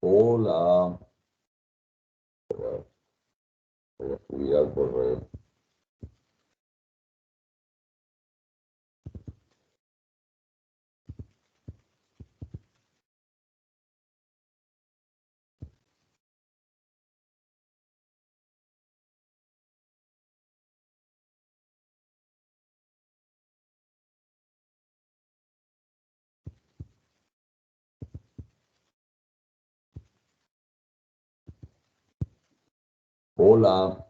Hola, voy a escribir al correo. Hola,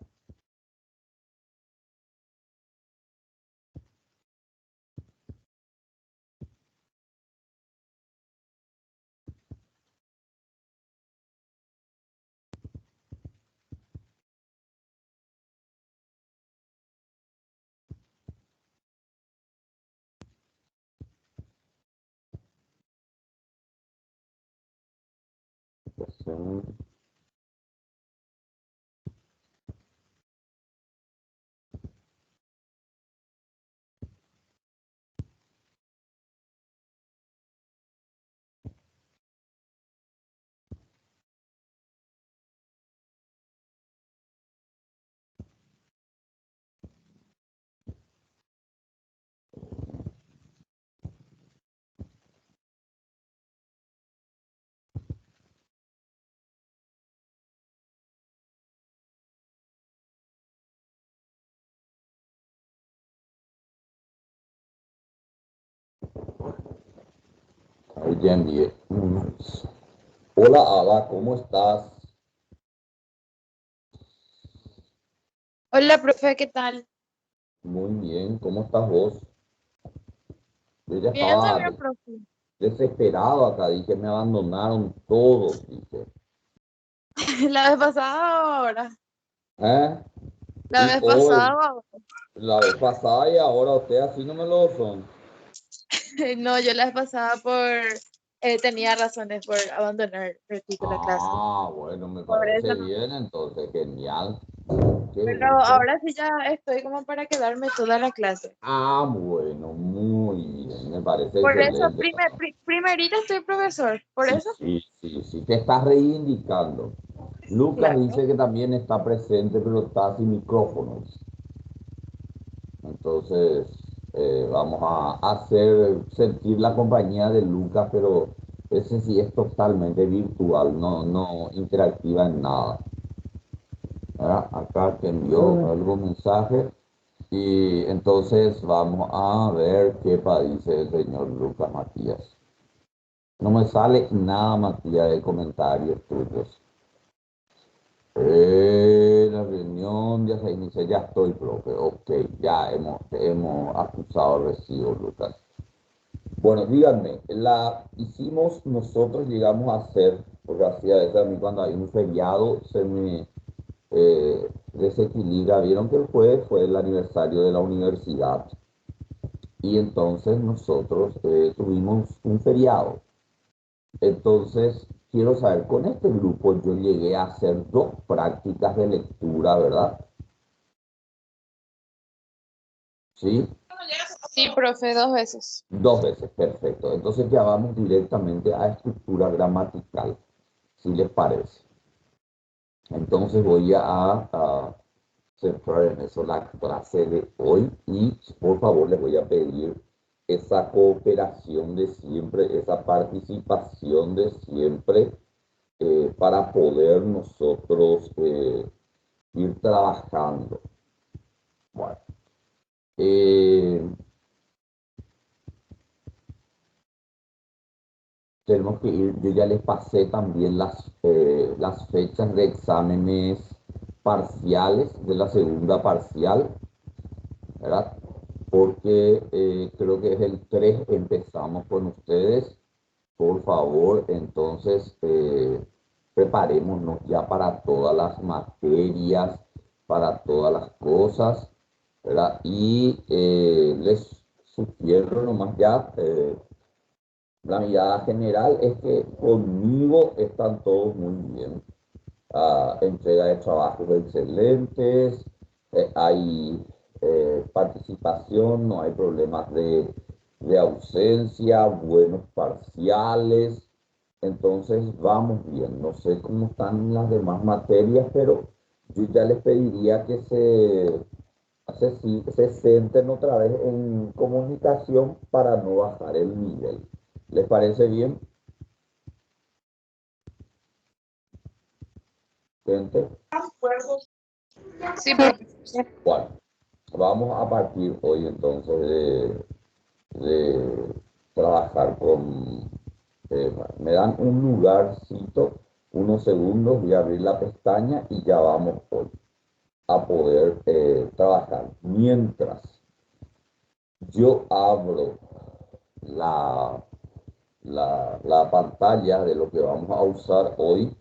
ahí ya envié. Hola, Ada, ¿cómo estás? Hola, profe, ¿qué tal? Muy bien, ¿cómo estás vos? Yo ya Bien, estaba también, profe. desesperado acá, dije, me abandonaron todos, dije. La vez pasada o ahora. ¿Eh? La Y vez pasada hoy, o ahora. la vez pasada y ahora usted así no me lo son. No, yo la vez pasada tenía razones por abandonar repito la clase. Bueno, me Por parece eso no. bien, entonces, genial. Qué Pero gusto. ahora sí ya estoy como para quedarme toda la clase. Bueno, muy bien, me parece Por eso, excelente. primerita estoy profesor. Por eso, Sí, te estás reivindicando. Lucas claro. dice que también está presente, pero está sin micrófono. Entonces, vamos a hacer sentir la compañía de Lucas, pero ese sí es totalmente virtual, no interactiva en nada. ¿Verdad? Acá te envió algún mensaje y entonces vamos a ver qué dice el señor Lucas Matías. No me sale nada, Matías, de comentarios tuyos. La reunión ya se inicia, ya estoy, profe. Ok, ya hemos acusado el recibo, Lucas. Bueno, díganme, la hicimos, nosotros llegamos a hacer, porque hacía eso a mí cuando hay un feriado se me desequilibra. Vieron que el jueves fue el aniversario de la universidad y entonces nosotros tuvimos un feriado. Entonces, quiero saber, con este grupo yo llegué a hacer dos prácticas de lectura, ¿verdad? Sí, Sí, profe, 2 veces. dos veces, perfecto. Entonces ya vamos directamente a estructura gramatical, si les parece. Entonces voy a centrar en eso la clase de hoy y por favor les voy a pedir esa cooperación de siempre, esa participación de siempre para poder nosotros ir trabajando. Bueno, eh, tenemos que ir, yo ya les pasé también las fechas de exámenes parciales de la segunda parcial, ¿verdad? Porque creo que es el 3 empezamos con ustedes. Por favor, entonces preparémonos ya para todas las materias, para todas las cosas, ¿verdad? Y les sugiero nomás ya, la mirada general es que conmigo están todos muy bien. Entrega de trabajos excelentes, hay participación, no hay problemas de ausencia, buenos parciales. Entonces vamos bien. No sé cómo están las demás materias, pero yo ya les pediría que se centren otra vez en comunicación para no bajar el nivel. ¿Les parece bien, gente? Sí, profe. Bueno, vamos a partir hoy entonces de trabajar con... me dan un lugarcito, unos segundos, voy a abrir la pestaña y ya vamos hoy a poder trabajar. Mientras yo abro la, la pantalla de lo que vamos a usar hoy,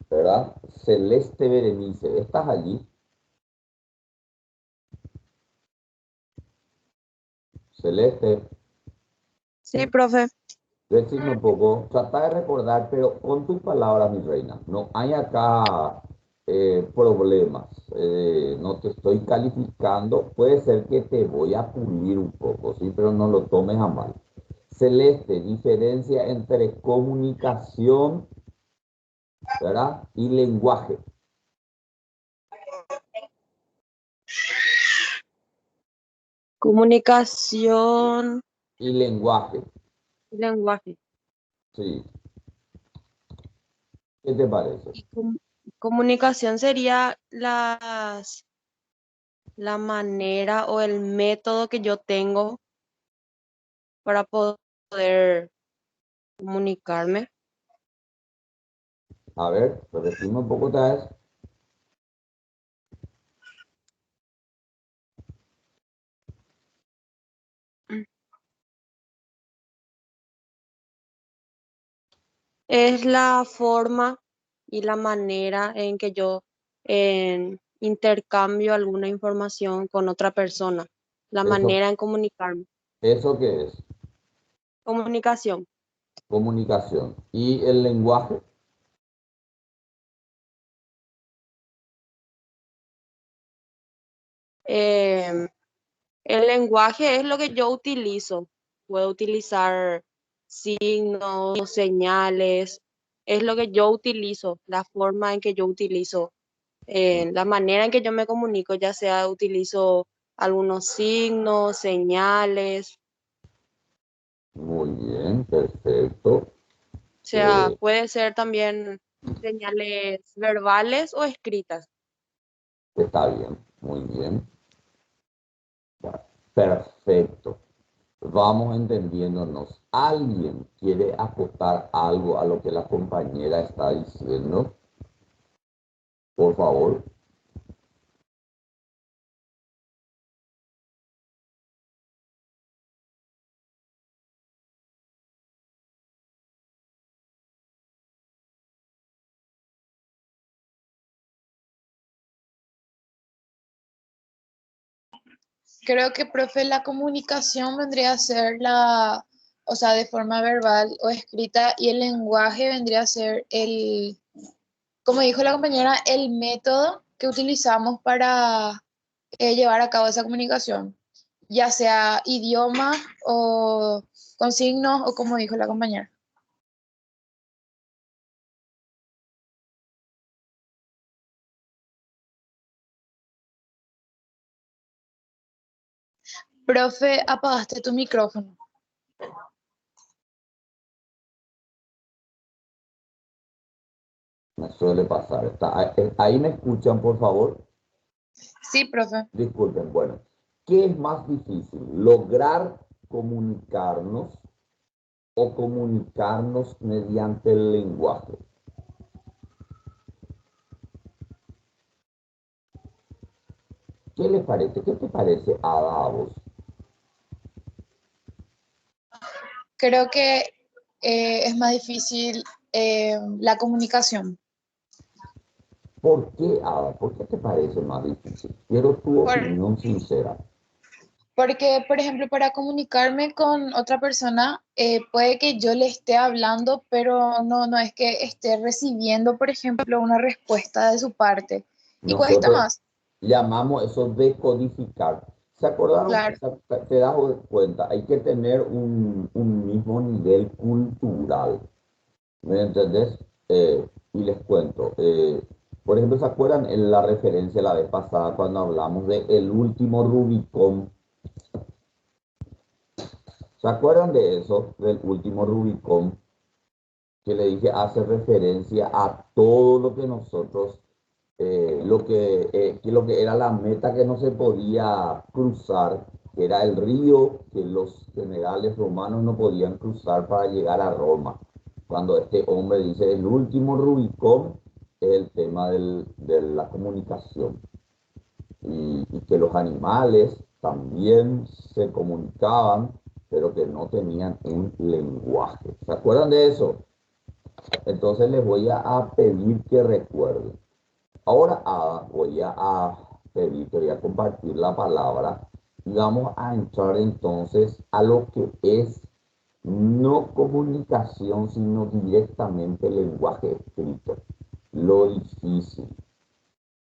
¿verdad? Celeste Berenice, ¿estás allí? Celeste, Sí, profe. decime un poco, trata de recordar, pero con tus palabras, mi reina, no hay acá problemas, no te estoy calificando, puede ser que te voy a pulir un poco, sí, pero no lo tomes a mal. Celeste, diferencia entre comunicación, ¿verdad? Y lenguaje. Comunicación Y lenguaje, y lenguaje. sí. ¿Qué te parece? Y comunicación sería la manera o el método que yo tengo para poder comunicarme. A ver, repetime un poco otra vez. Es la forma y la manera en que yo intercambio alguna información con otra persona. La Eso, manera en comunicarme. ¿eso qué es? Comunicación. Comunicación. ¿Y el lenguaje? Em, el lenguaje es lo que yo utilizo. Puedo utilizar signos, señales. Es lo que yo utilizo, la forma en que yo utilizo, la manera en que yo me comunico, ya sea utilizo algunos signos, señales. Muy bien, perfecto. O sea, Eh, puede ser también señales verbales o escritas. está bien, muy bien. Bueno, perfecto. Vamos entendiéndonos. ¿Alguien quiere aportar algo a lo que la compañera está diciendo? Por favor. Creo que, profe, la comunicación vendría a ser o sea, de forma verbal o escrita, y el lenguaje vendría a ser como dijo la compañera, el método que utilizamos para llevar a cabo esa comunicación, ya sea idioma o con signos o como dijo la compañera. Profe, apagaste tu micrófono. Me suele pasar. Ahí me escuchan, por favor. Sí, profe. Disculpen, bueno. ¿Qué es más difícil? ¿Lograr comunicarnos o comunicarnos mediante el lenguaje? ¿Qué le parece? ¿Qué te parece, Ada, a vos? Creo que es más difícil la comunicación. ¿Por qué, Ada? ¿Por qué te parece más difícil? Quiero tu Por- opinión sincera. Porque, por ejemplo, para comunicarme con otra persona, puede que yo le esté hablando, pero no es que esté recibiendo, por ejemplo, una respuesta de su parte. Y cuesta Nosotros más, llamamos eso decodificar. ¿Se acordaron? claro. Te das cuenta, hay que tener un mismo nivel cultural. ¿Me entendés? Y les cuento. Por ejemplo, ¿se acuerdan en la referencia la vez pasada cuando hablamos de el último Rubicón? ¿Se acuerdan de eso, del último Rubicón? Que le dije hace referencia a todo lo que nosotros, que lo que era la meta que no se podía cruzar, que era el río que los generales romanos no podían cruzar para llegar a Roma. Cuando este hombre dice el último Rubicón, es el tema de la comunicación y que los animales también se comunicaban, pero que no tenían un lenguaje. ¿Se acuerdan de eso? Entonces les voy a pedir que recuerden. Ahora voy a pedir, te voy a compartir la palabra y vamos a entrar entonces a lo que es no comunicación, sino directamente lenguaje escrito. Lo difícil,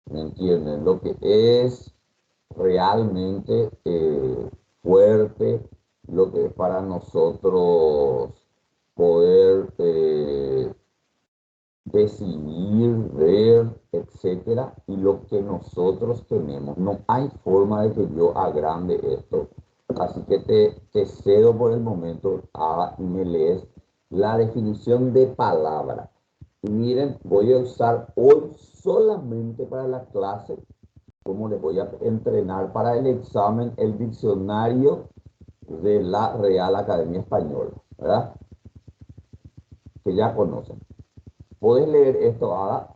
¿me entienden? Lo que es realmente fuerte, lo que es para nosotros poder decidir, ver, etcétera, y lo que nosotros tenemos. No hay forma de que yo agrande esto. Así que te cedo por el momento y me lees la definición de palabra. Y miren, voy a usar hoy solamente para la clase, como les voy a entrenar para el examen, el diccionario de la Real Academia Española, ¿verdad? Que ya conocen. ¿Puedes leer esto, Ada?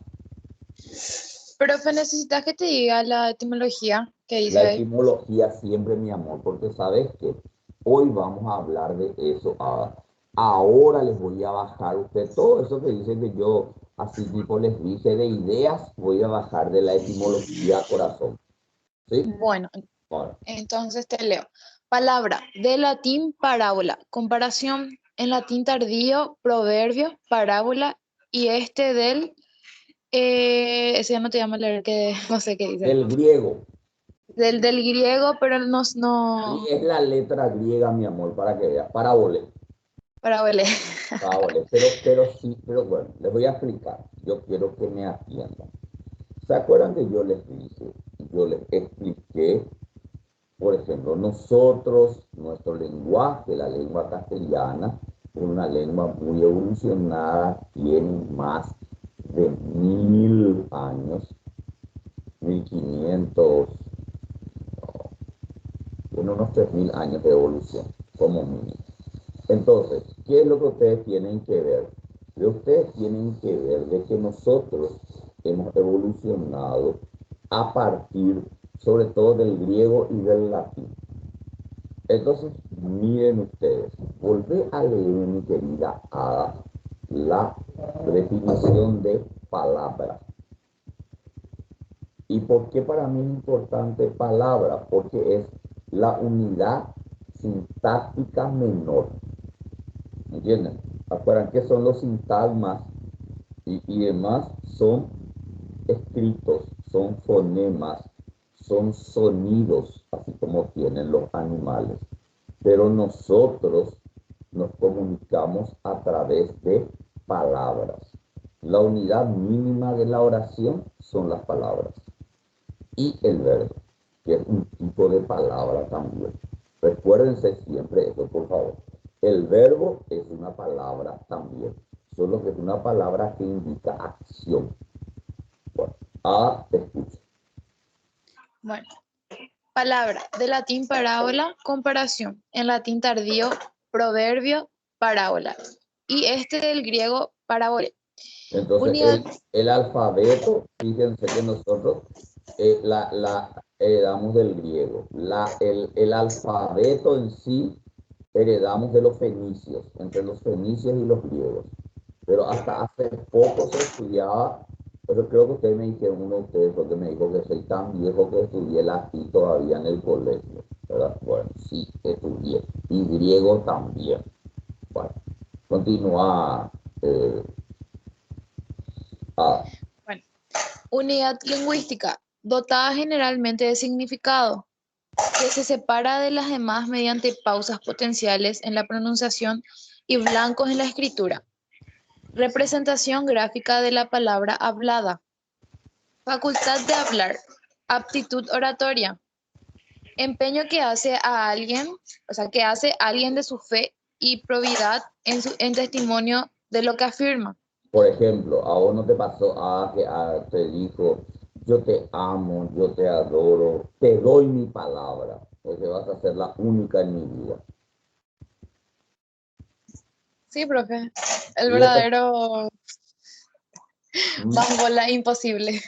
Profe, necesitas que te diga la etimología que dice La ahí. etimología siempre, mi amor, porque sabes que hoy vamos a hablar de eso. Ahora les voy a bajar a usted todo eso que dice que yo, así tipo les dije de ideas, voy a bajar de la etimología corazón. ¿Sí? Bueno, Bueno, entonces te leo. Palabra de latín parábola, comparación en latín tardío, proverbio, parábola y este del, ese ya no te llamo a leer, que no sé qué dice. del griego. Del griego, pero no, Sí, no, es la letra griega, mi amor, para que veas. Parábole. parábola. Parábole. Pero sí, pero bueno, les voy a explicar. Yo quiero que me atiendan. ¿Se acuerdan que yo les expliqué? Por ejemplo, nosotros, nuestro lenguaje, la lengua castellana, es una lengua muy evolucionada, tiene más de 1000 años, 1500, tiene unos 3000 años de evolución, como mínimo. Entonces, ¿qué es lo que ustedes tienen que ver? Ustedes tienen que ver de que nosotros hemos evolucionado a partir, sobre todo, del griego y del latín. Entonces, miren ustedes, volví a leer, mi querida Ada, la definición de palabra. ¿Y por qué para mí es importante palabra? Porque es la unidad sintáctica menor. ¿Entienden? ¿Acuerdan qué son los sintagmas y demás? Son escritos, son fonemas, son sonidos, así como tienen los animales. Pero nosotros nos comunicamos a través de palabras. La unidad mínima de la oración son las palabras y el verbo, que es un tipo de palabra también. Recuérdense siempre eso, por favor. El verbo es una palabra también, solo que es una palabra que indica acción. Bueno, te escucho. Bueno, palabra de latín parábola, comparación. En latín tardío, proverbio, parábola. Y este del griego parábole. Entonces, Unidad, el alfabeto, fíjense que nosotros heredamos del griego. El alfabeto en sí heredamos de los fenicios, entre los fenicios y los griegos. Pero hasta hace poco se estudiaba, pero creo que ustedes me dijeron, uno de ustedes porque me dijo que soy tan viejo que estudié latín todavía en el colegio, ¿verdad? Bueno, sí, estudié. Y griego también. Bueno, continúa. eh, ah, bueno, unidad lingüística, dotada generalmente de significado, que se separa de las demás mediante pausas potenciales en la pronunciación y blancos en la escritura. Representación gráfica de la palabra hablada. Facultad de hablar. Aptitud oratoria. Empeño que hace a alguien, o sea, que hace alguien de su fe y probidad en testimonio de lo que afirma. Por ejemplo, a vos no te pasó que te dijo, yo te amo, yo te adoro, te doy mi palabra, porque vas a ser la única en mi vida. Sí, profe. El Y esto, verdadero Bangola imposible.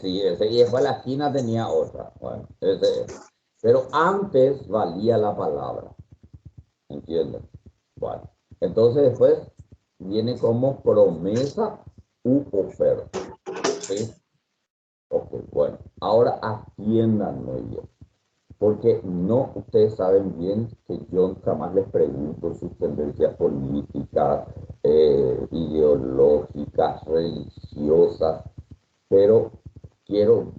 sí, ese, y después la esquina tenía otra. Bueno, ese es. Pero antes valía la palabra, ¿entiendes? Bueno, entonces después viene como promesa u oferta, ¿sí? Ok, bueno, ahora atiendan muy bien, porque no, ustedes saben bien que yo jamás les pregunto sus tendencias políticas, ideológicas, religiosas, pero quiero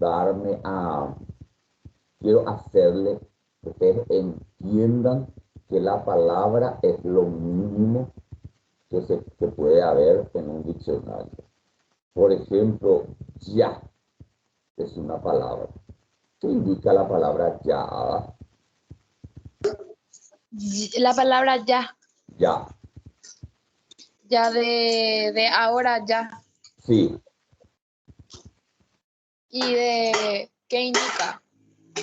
hacerle que ustedes entiendan que la palabra es lo mínimo que puede haber en un diccionario. Por ejemplo, ya es una palabra. ¿Qué indica la palabra ya? La palabra ya, Ya, ya de ahora ya. sí. ¿Y de qué indica?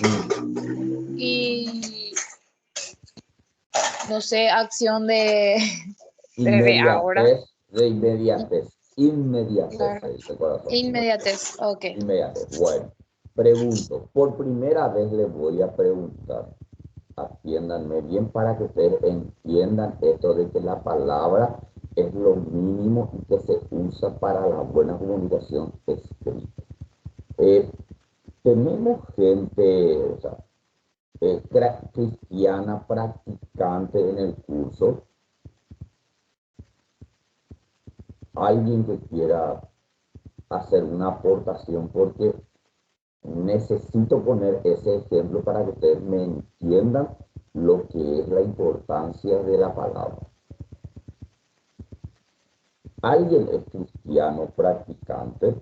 Mm. Y no sé, acción de ahora. Inmediatez, Claro. se dice corazón. Inmediatez, ok. Inmediatez. Bueno, pregunto, por primera vez les voy a preguntar, atiéndanme bien para que ustedes entiendan esto de que la palabra es lo mínimo y que se usa para la buena comunicación escrita. Eh, tenemos gente, o sea, cristiana practicante en el curso, alguien que quiera hacer una aportación, porque necesito poner ese ejemplo para que ustedes me entiendan lo que es la importancia de la palabra. Alguien es cristiano practicante.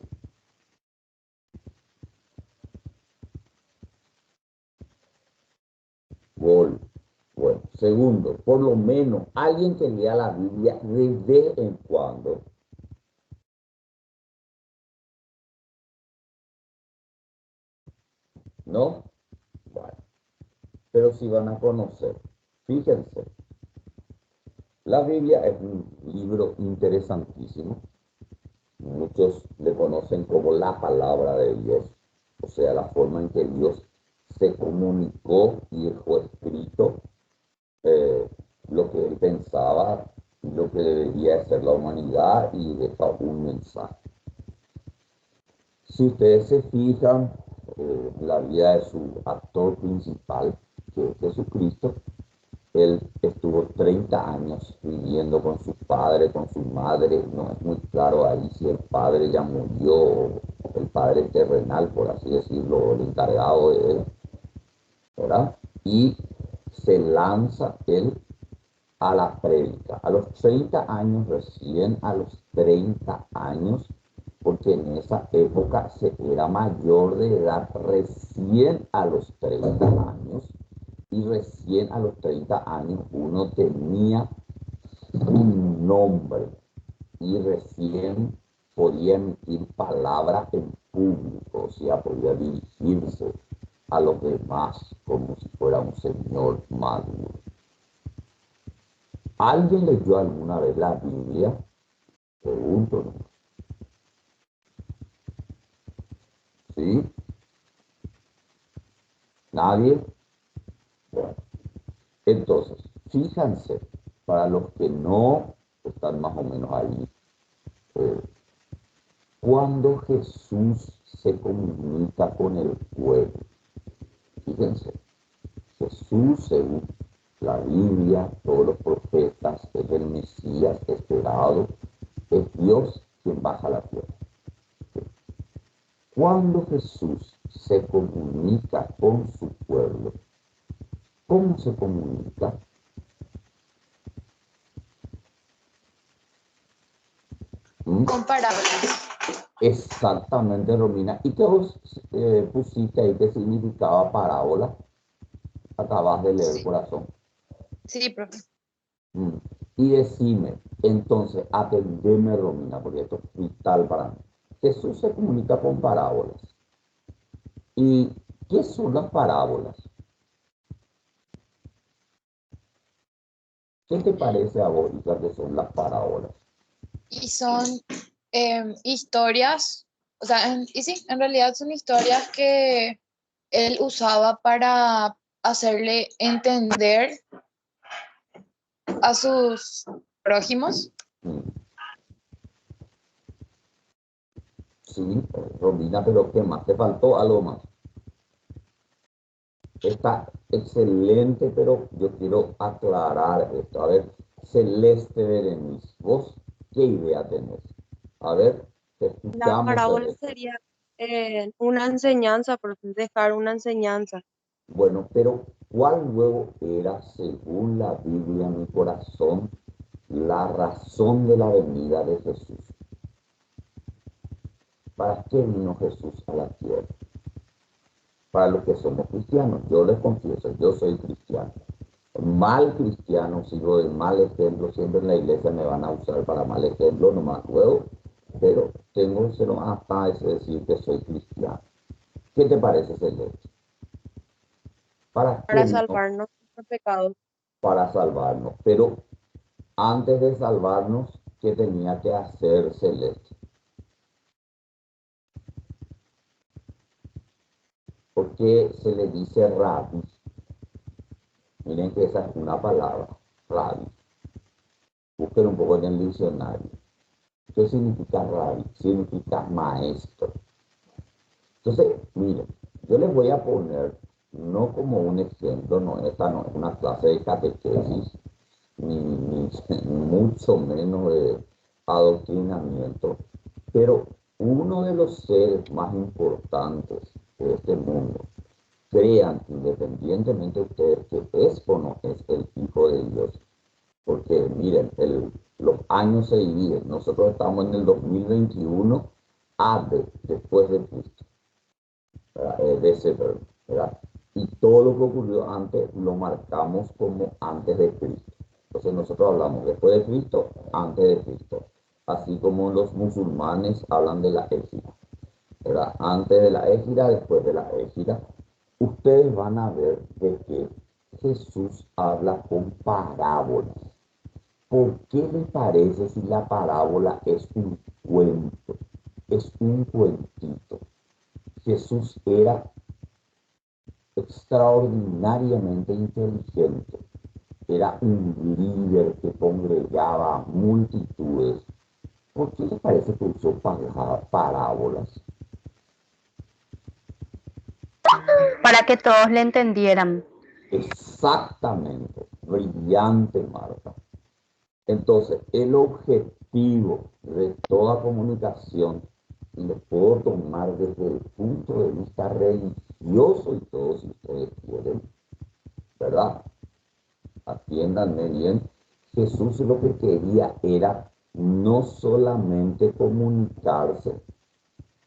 Gol. Bueno, segundo, por lo menos alguien que lea la Biblia de vez en cuando. ¿No? Bueno, pero si van a conocer, fíjense, la Biblia es un libro interesantísimo. Muchos le conocen como la palabra de Dios, o sea, la forma en que Dios se comunicó y dejó escrito eh, lo que él pensaba y lo que debería ser la humanidad y deja un mensaje. Si ustedes se fijan en la vida de su actor principal, que es Jesucristo, él estuvo 30 años viviendo con su padre, con su madre. No es muy claro ahí si el padre ya murió, o el padre terrenal, por así decirlo, el encargado de él, ¿verdad? Y se lanza él a la prédica. A los 30 años, recién a los 30 años, porque en esa época se era mayor de edad recién a los 30 años, y recién a los 30 años uno tenía un nombre y recién podía emitir palabras en público, o sea, podía dirigirse a los demás como si fuera un señor maduro. ¿Alguien leyó alguna vez la Biblia? Pregunto, ¿no? ¿Sí? ¿Nadie? Bueno, entonces, fíjense, para los que no están más o menos ahí, eh, cuando Jesús se comunica con el pueblo, fíjense, Jesús, según la Biblia, todos los profetas, es el Mesías esperado, es Dios quien baja a la tierra. Cuando Jesús se comunica con su pueblo, ¿cómo se comunica? con parábolas. Exactamente, Romina. ¿Y qué vos pusiste ahí que significaba parábola? Acabas de leer, Sí, corazón. sí, profe. Mm. Y decime, entonces, atendeme, Romina, porque esto es vital para mí. Jesús se comunica con parábolas. ¿Y qué son las parábolas? ¿Qué te parece a vos, Ica, que son las parábolas? Y son historias, o sea, y sí, en realidad son historias que él usaba para hacerle entender a sus prójimos. Mm. Sí, Romina, pero ¿qué más? ¿Te faltó algo más? Está excelente, pero yo quiero aclarar esto. A ver, Celeste Berenice, ¿vos qué idea tenés? A ver, te La escuchamos, parábola Celeste. sería una enseñanza, por dejar una enseñanza. Bueno, pero ¿cuál luego era, según la Biblia, mi corazón, la razón de la venida de Jesús? ¿Para qué vino Jesús a la tierra? Para los que somos cristianos, yo les confieso, yo soy cristiano. Mal cristiano, sigo de mal ejemplo, siempre en la iglesia me van a usar para mal ejemplo, nomás luego, pero tengo cero hasta ese decir que soy cristiano. ¿Qué te parece, Celeste? ¿Para qué Para vino? salvarnos de nuestros pecados. Para salvarnos. Pero antes de salvarnos, ¿qué tenía que hacer Celeste? ¿Por qué se le dice rabí? Miren que esa es una palabra, rabí. Busquen un poco en el diccionario. ¿Qué significa rabí? Significa maestro. Entonces, miren, yo les voy a poner, no como un ejemplo, no, esta no es una clase de catequesis, ni mucho menos de adoctrinamiento, pero uno de los seres más importantes de este mundo, crean, independientemente de ustedes, que es o no es el Hijo de Dios, porque miren, los años se dividen, nosotros estamos en el 2021 AD, después de Cristo. De ese verbo, ¿verdad? Y todo lo que ocurrió antes lo marcamos como antes de Cristo. Entonces nosotros hablamos después de Cristo, antes de Cristo. Así como los musulmanes hablan de la égira, ¿verdad? Antes de la égira, después de la égira. Ustedes van a ver de que Jesús habla con parábolas. ¿Por qué les parece si la parábola es un cuento? Es un cuentito. Jesús era extraordinariamente inteligente. Era un líder que congregaba a multitudes. ¿Por qué le parece que usó parábolas? Para que todos le entendieran. Exactamente. Brillante, Marta. Entonces, el objetivo de toda comunicación, y lo puedo tomar desde el punto de vista religioso y todo, si ustedes quieren, ¿verdad? Atiéndanme bien, Jesús lo que quería era no solamente comunicarse,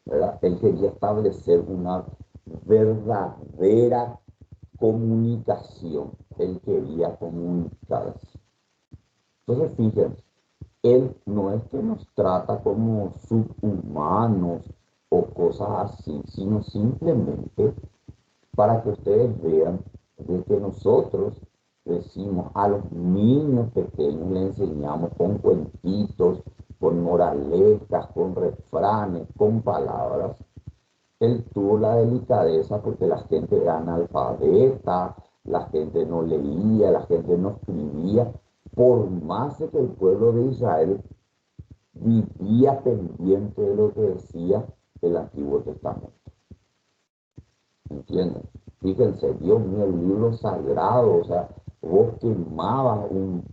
¿verdad? Él quería establecer una verdadera comunicación. Él quería comunicarse. Entonces, fíjense, Él no es que nos trata como subhumanos o cosas así, sino simplemente para que ustedes vean de que nosotros decimos a los niños pequeños, les enseñamos con cuentitos, con moralejas, con refranes, con palabras. Él tuvo la delicadeza porque la gente era analfabeta, la gente no leía, la gente no escribía, por más de que el pueblo de Israel vivía pendiente de lo que decía el Antiguo Testamento. ¿Entienden? Fíjense, Dios mío, el libro sagrado, o sea, vos quemabas un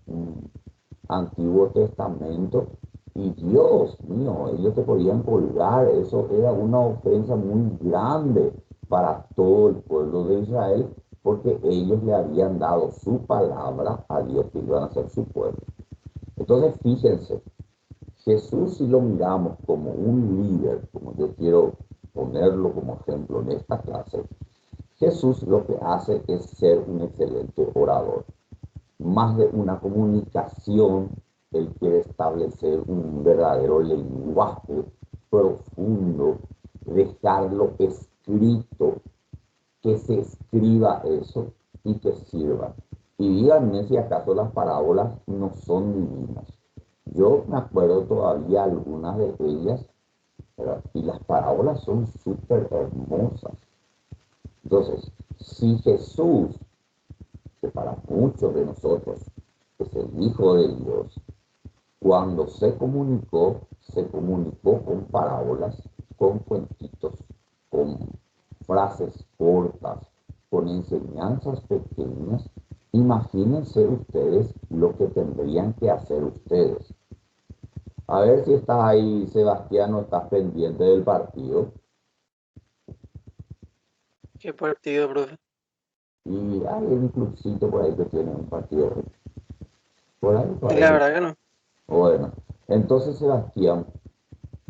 Antiguo Testamento y Dios mío, ellos te podían colgar, eso era una ofensa muy grande para todo el pueblo de Israel, porque ellos le habían dado su palabra a Dios que iban a ser su pueblo. Entonces, fíjense, Jesús, si lo miramos como un líder, como yo quiero ponerlo como ejemplo en esta clase, Jesús lo que hace es ser un excelente orador. Más de una comunicación, él quiere establecer un verdadero lenguaje profundo, dejarlo escrito, que se escriba eso y que sirva. Y díganme si acaso las parábolas no son divinas. Yo me acuerdo todavía algunas de ellas, ¿verdad? Y las parábolas son súper hermosas. Entonces, si Jesús, que para muchos de nosotros es el Hijo de Dios, cuando se comunicó con parábolas, con cuentitos, con frases cortas, con enseñanzas pequeñas. Imagínense ustedes lo que tendrían que hacer ustedes. A ver si estás ahí, Sebastián, o estás pendiente del partido. ¿Qué partido, profe? Y hay un clubcito por ahí que tiene un partido. Por ahí, por La ahí. verdad que no. Bueno, entonces, Sebastián,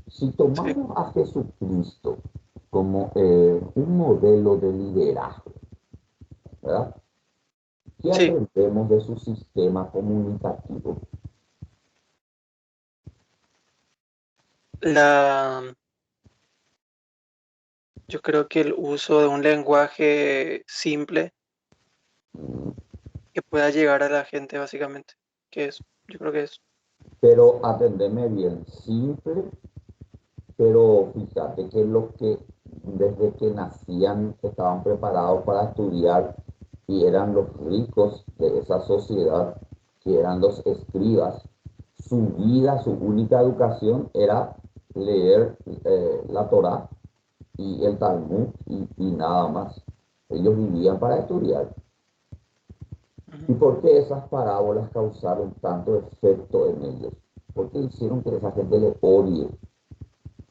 si Sí. tomamos a Jesucristo como un modelo de liderazgo, ¿verdad? ¿Qué Sí. aprendemos de su sistema comunicativo? Yo creo que el uso de un lenguaje simple Mm, que pueda llegar a la gente, básicamente. Yo creo que es. Pero atendeme bien, simple, pero fíjate que los que desde que nacían estaban preparados para estudiar y eran los ricos de esa sociedad, que eran los escribas, su vida, su única educación era leer la Torá y el Talmud y nada más. Ellos vivían para estudiar. ¿Y por qué esas parábolas causaron tanto efecto en ellos? Porque hicieron que esa gente le odie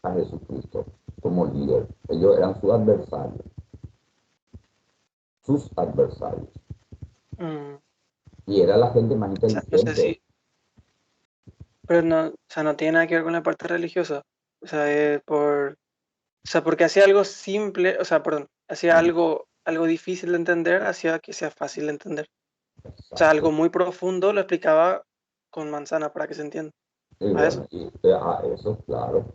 a Jesucristo como líder. Ellos eran sus adversarios. O Y era la gente más sea, no sé inteligente. si. Pero no, o sea, no tiene nada que ver con la parte religiosa. O sea, o sea, porque hacía algo simple, o sea, perdón, hacía algo difícil de entender, hacía que sea fácil de entender. O sea, algo Exacto. muy profundo lo explicaba con manzana para que se entienda. Y A eso. bueno, a eso, claro.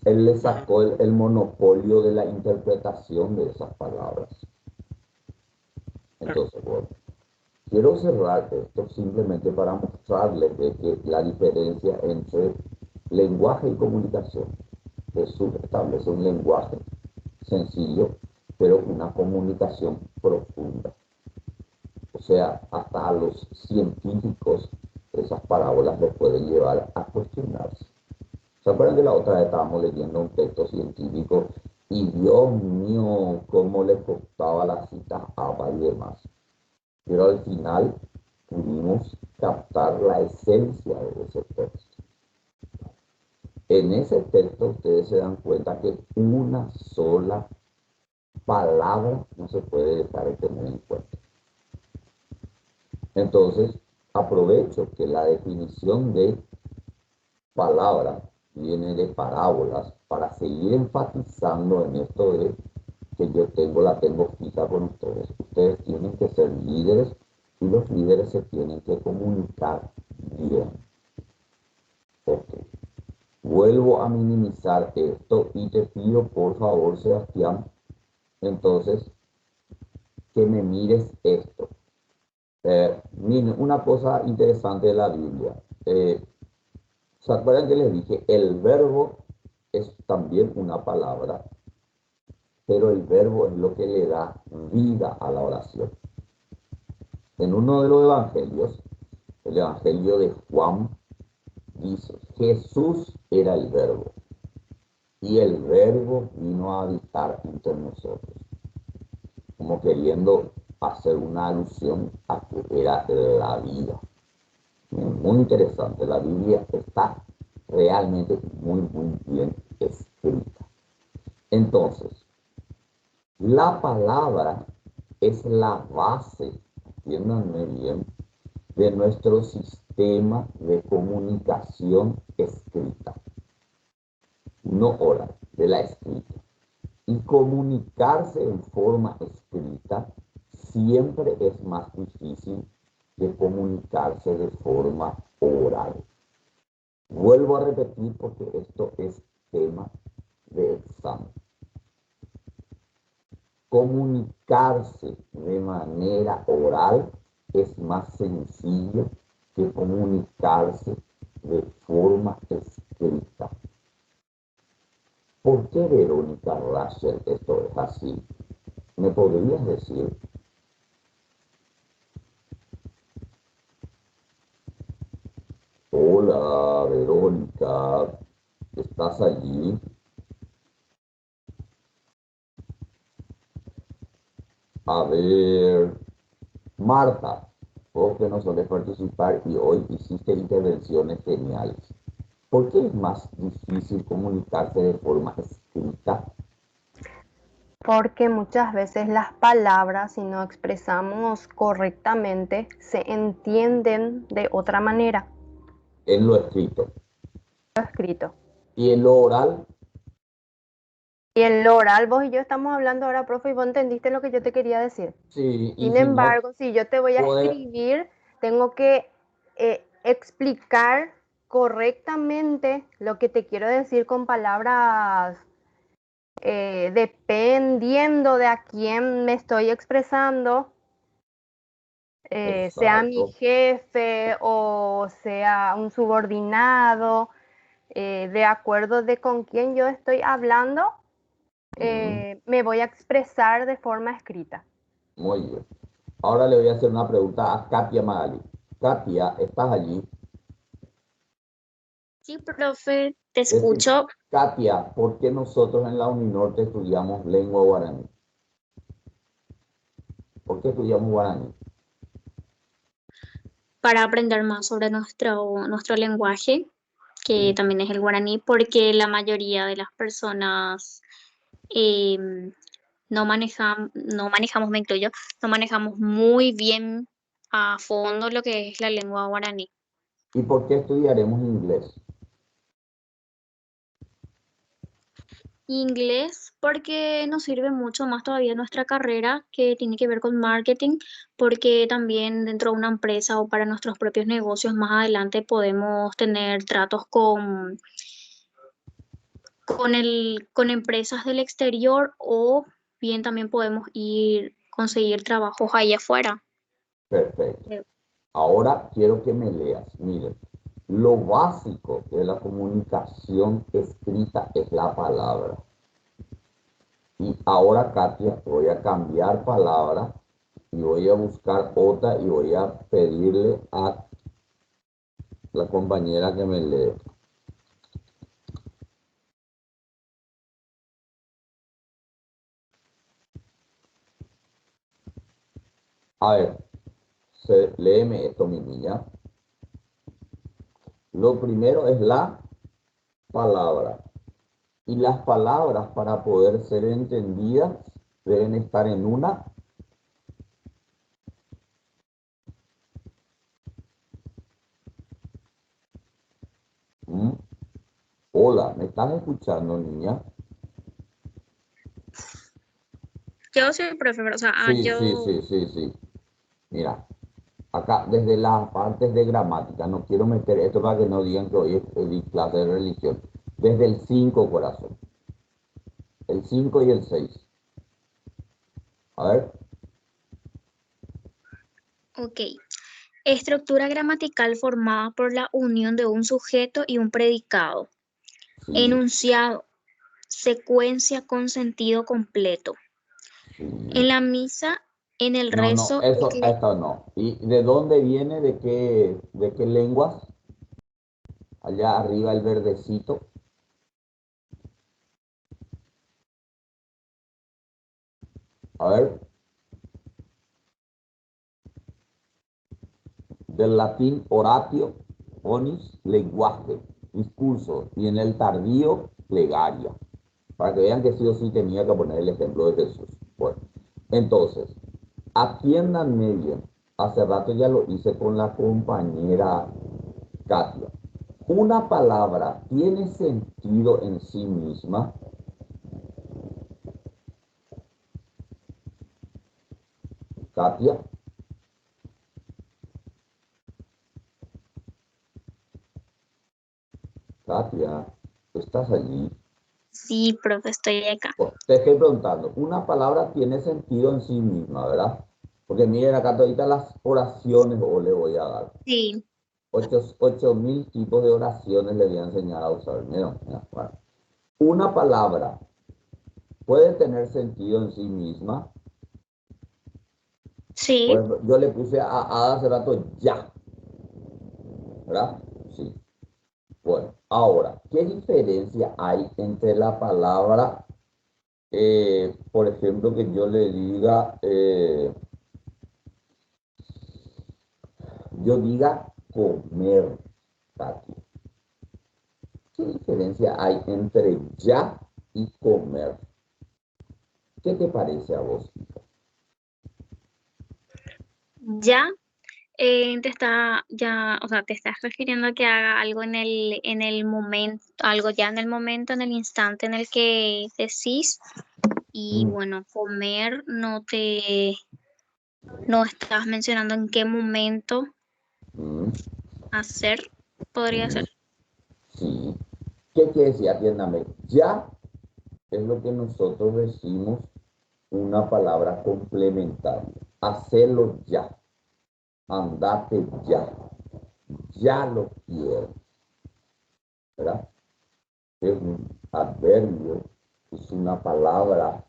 Él le Ujú. sacó el monopolio de la interpretación de esas palabras. Claro. Entonces, bueno, quiero cerrar esto simplemente para mostrarles de que la diferencia entre lenguaje y comunicación. Jesús establece un lenguaje sencillo, pero una comunicación profunda. O sea, hasta a los científicos esas parábolas les pueden llevar a cuestionarse. ¿Se acuerdan que la otra vez estábamos leyendo un texto científico y Dios mío, cómo le costaba las citas APA y demás? Pero al final pudimos captar la esencia de ese texto. En ese texto ustedes se dan cuenta que una sola palabra no se puede dejar de tener en cuenta. Entonces, aprovecho que la definición de palabra viene de parábolas para seguir enfatizando en esto de que la tengo fija con ustedes. Ustedes tienen que ser líderes y los líderes se tienen que comunicar bien. Ok. Vuelvo a minimizar esto y te pido por favor, Sebastián, entonces, que me mires esto. Miren, una cosa interesante de la Biblia. ¿Se acuerdan que les dije? El verbo es también una palabra, pero el verbo es lo que le da vida a la oración. En uno de los evangelios, el evangelio de Juan, dice, Jesús era el verbo y el verbo vino a habitar entre nosotros, como queriendo hacer una alusión a que era la vida. Muy interesante, la Biblia está realmente muy bien escrita. Entonces, la palabra es la base, entiéndanme bien, de nuestro sistema sistema de comunicación escrita, no oral, de la escrita. Y comunicarse en forma escrita siempre es más difícil que comunicarse de forma oral. Vuelvo a repetir porque esto es tema de examen. Comunicarse de manera oral es más sencillo que comunicarse de forma escrita. ¿Por qué, Verónica Rachel, esto es así? ¿Me podrías decir? Hola, Verónica, ¿estás allí? A ver, Marta, vos que no solés participar y hoy hiciste intervenciones geniales. ¿Por qué es más difícil comunicarse de forma escrita? Porque muchas veces las palabras, si no expresamos correctamente, se entienden de otra manera. En lo escrito. Lo escrito. ¿Y en lo oral? Y en lo oral, vos y yo estamos hablando ahora, profe, y vos entendiste lo que yo te quería decir. Sí, y Sin si embargo, no, si yo te voy a escribir, tengo que explicar correctamente lo que te quiero decir con palabras dependiendo de a quién me estoy expresando, sea mi exacto. jefe o sea un subordinado, de acuerdo de con quién yo estoy hablando, me voy a expresar de forma escrita. Muy bien. Ahora le voy a hacer una pregunta a Katia Magali. Katia, ¿estás allí? Sí, profe, te Decime, escucho. Katia, ¿por qué nosotros en la Uninorte estudiamos lengua guaraní? ¿Por qué estudiamos guaraní? Para aprender más sobre nuestro lenguaje, que Sí. también es el guaraní, porque la mayoría de las personas eh, no manejamos, me incluyo, no manejamos muy bien a fondo lo que es la lengua guaraní. ¿Y por qué estudiaremos inglés? Inglés porque nos sirve mucho más todavía nuestra carrera que tiene que ver con marketing, porque también dentro de una empresa o para nuestros propios negocios más adelante podemos tener tratos con empresas del exterior o bien también podemos conseguir trabajos ahí afuera. Perfecto. Ahora quiero que me leas. Miren, lo básico de la comunicación escrita es la palabra. Y ahora, Katia, voy a cambiar palabra y voy a buscar otra y voy a pedirle a la compañera que me lee. A ver, léeme esto, mi niña. Lo primero es la palabra. Y las palabras, para poder ser entendidas, deben estar en una. Hola, ¿me estás escuchando, niña? Yo soy profe, o sea, Sí. Mira, acá desde las partes de gramática, no quiero meter esto para que no digan que hoy di clase de religión. Desde el 5, corazón. El 5 y el 6. A ver. ok. Estructura gramatical formada por la unión de un sujeto y un predicado. Sí, Enunciado, secuencia con sentido completo. sí. En la misa, en el No, rezo, esto no. ¿Y de dónde viene? ¿De qué lenguas? Allá arriba el verdecito. A ver. Del latín oratio, onis, lenguaje, discurso. Y en el tardío, plegaria. Para que vean que sí o sí tenía que poner el ejemplo de Jesús. Bueno, entonces, atiéndanme bien. Hace rato ya lo hice con la compañera Katia, ¿una palabra tiene sentido en sí misma? Katia. Katia, ¿estás allí? Sí, profe, estoy acá. Pues, te estoy preguntando, una palabra tiene sentido en sí misma, ¿verdad? Porque miren acá todavía las oraciones, o le voy a dar. Sí, 8.000 tipos de oraciones le voy a enseñar a usar. Mira, mira, bueno. Una palabra puede tener sentido en sí misma. Por sí. ejemplo, yo le puse a Ada hace rato ya, ¿verdad? Sí. Bueno, ahora, ¿qué diferencia hay entre la palabra, por ejemplo, que yo le diga, yo diga comer, Katy? ¿Qué diferencia hay entre ya y comer? ¿Qué te parece a vos? Ya o sea, te estás refiriendo a que haga algo en el momento, algo ya en el momento, en el instante en el que decís. Y bueno, comer no estás mencionando en qué momento Mm, hacer, podría ser. sí. ¿Qué quiere decir? Atiéndame. Ya es lo que nosotros decimos una palabra complementaria. Hacerlo ya. Andate ya. Ya lo quiero. ¿Verdad? Es un adverbio, es una palabra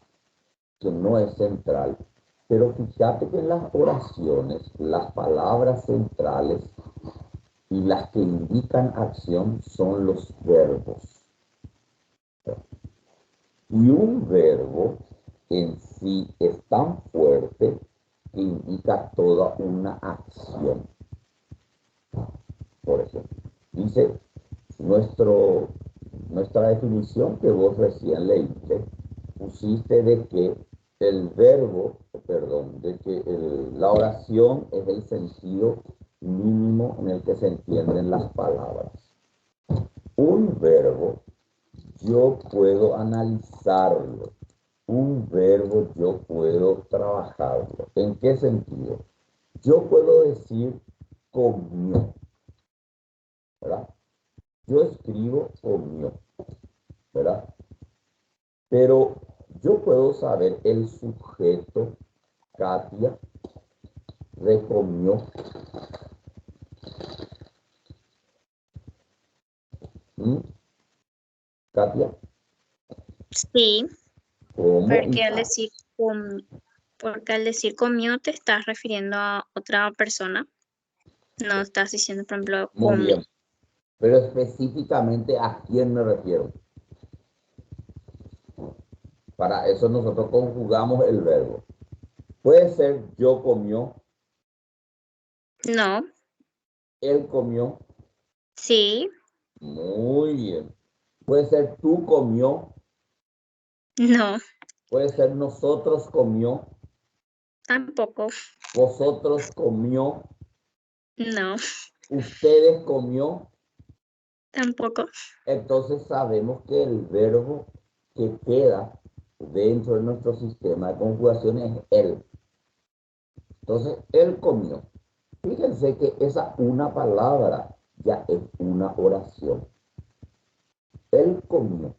que no es central. Pero fíjate que en las oraciones, las palabras centrales y las que indican acción son los verbos. Y un verbo en sí es tan fuerte que indica toda una acción. Por ejemplo, dice nuestra definición que vos recién leíste, pusiste de que el verbo, perdón, de que la oración es el sentido mínimo en el que se entienden las palabras. Un verbo yo puedo analizarlo. Un verbo yo puedo trabajarlo. ¿En qué sentido? Yo puedo decir comió, ¿verdad? Yo escribo comió, ¿verdad? Pero yo puedo saber el sujeto, Katia, recomió. ¿Mm? Katia, Sí, ¿cómo? porque al decir comió te estás refiriendo a otra persona. No estás diciendo, por ejemplo, Muy comí. bien. Pero específicamente a quién me refiero. Para eso nosotros conjugamos el verbo. Puede ser yo comió, No, él comió. sí, Muy bien. Puede ser tú comió, no, puede ser nosotros comió, tampoco, vosotros comió, no, ustedes comió. tampoco. Entonces sabemos que el verbo que queda dentro de nuestro sistema de conjugación es él. Entonces, él comió. Fíjense que esa una palabra ya es una oración. Él comió.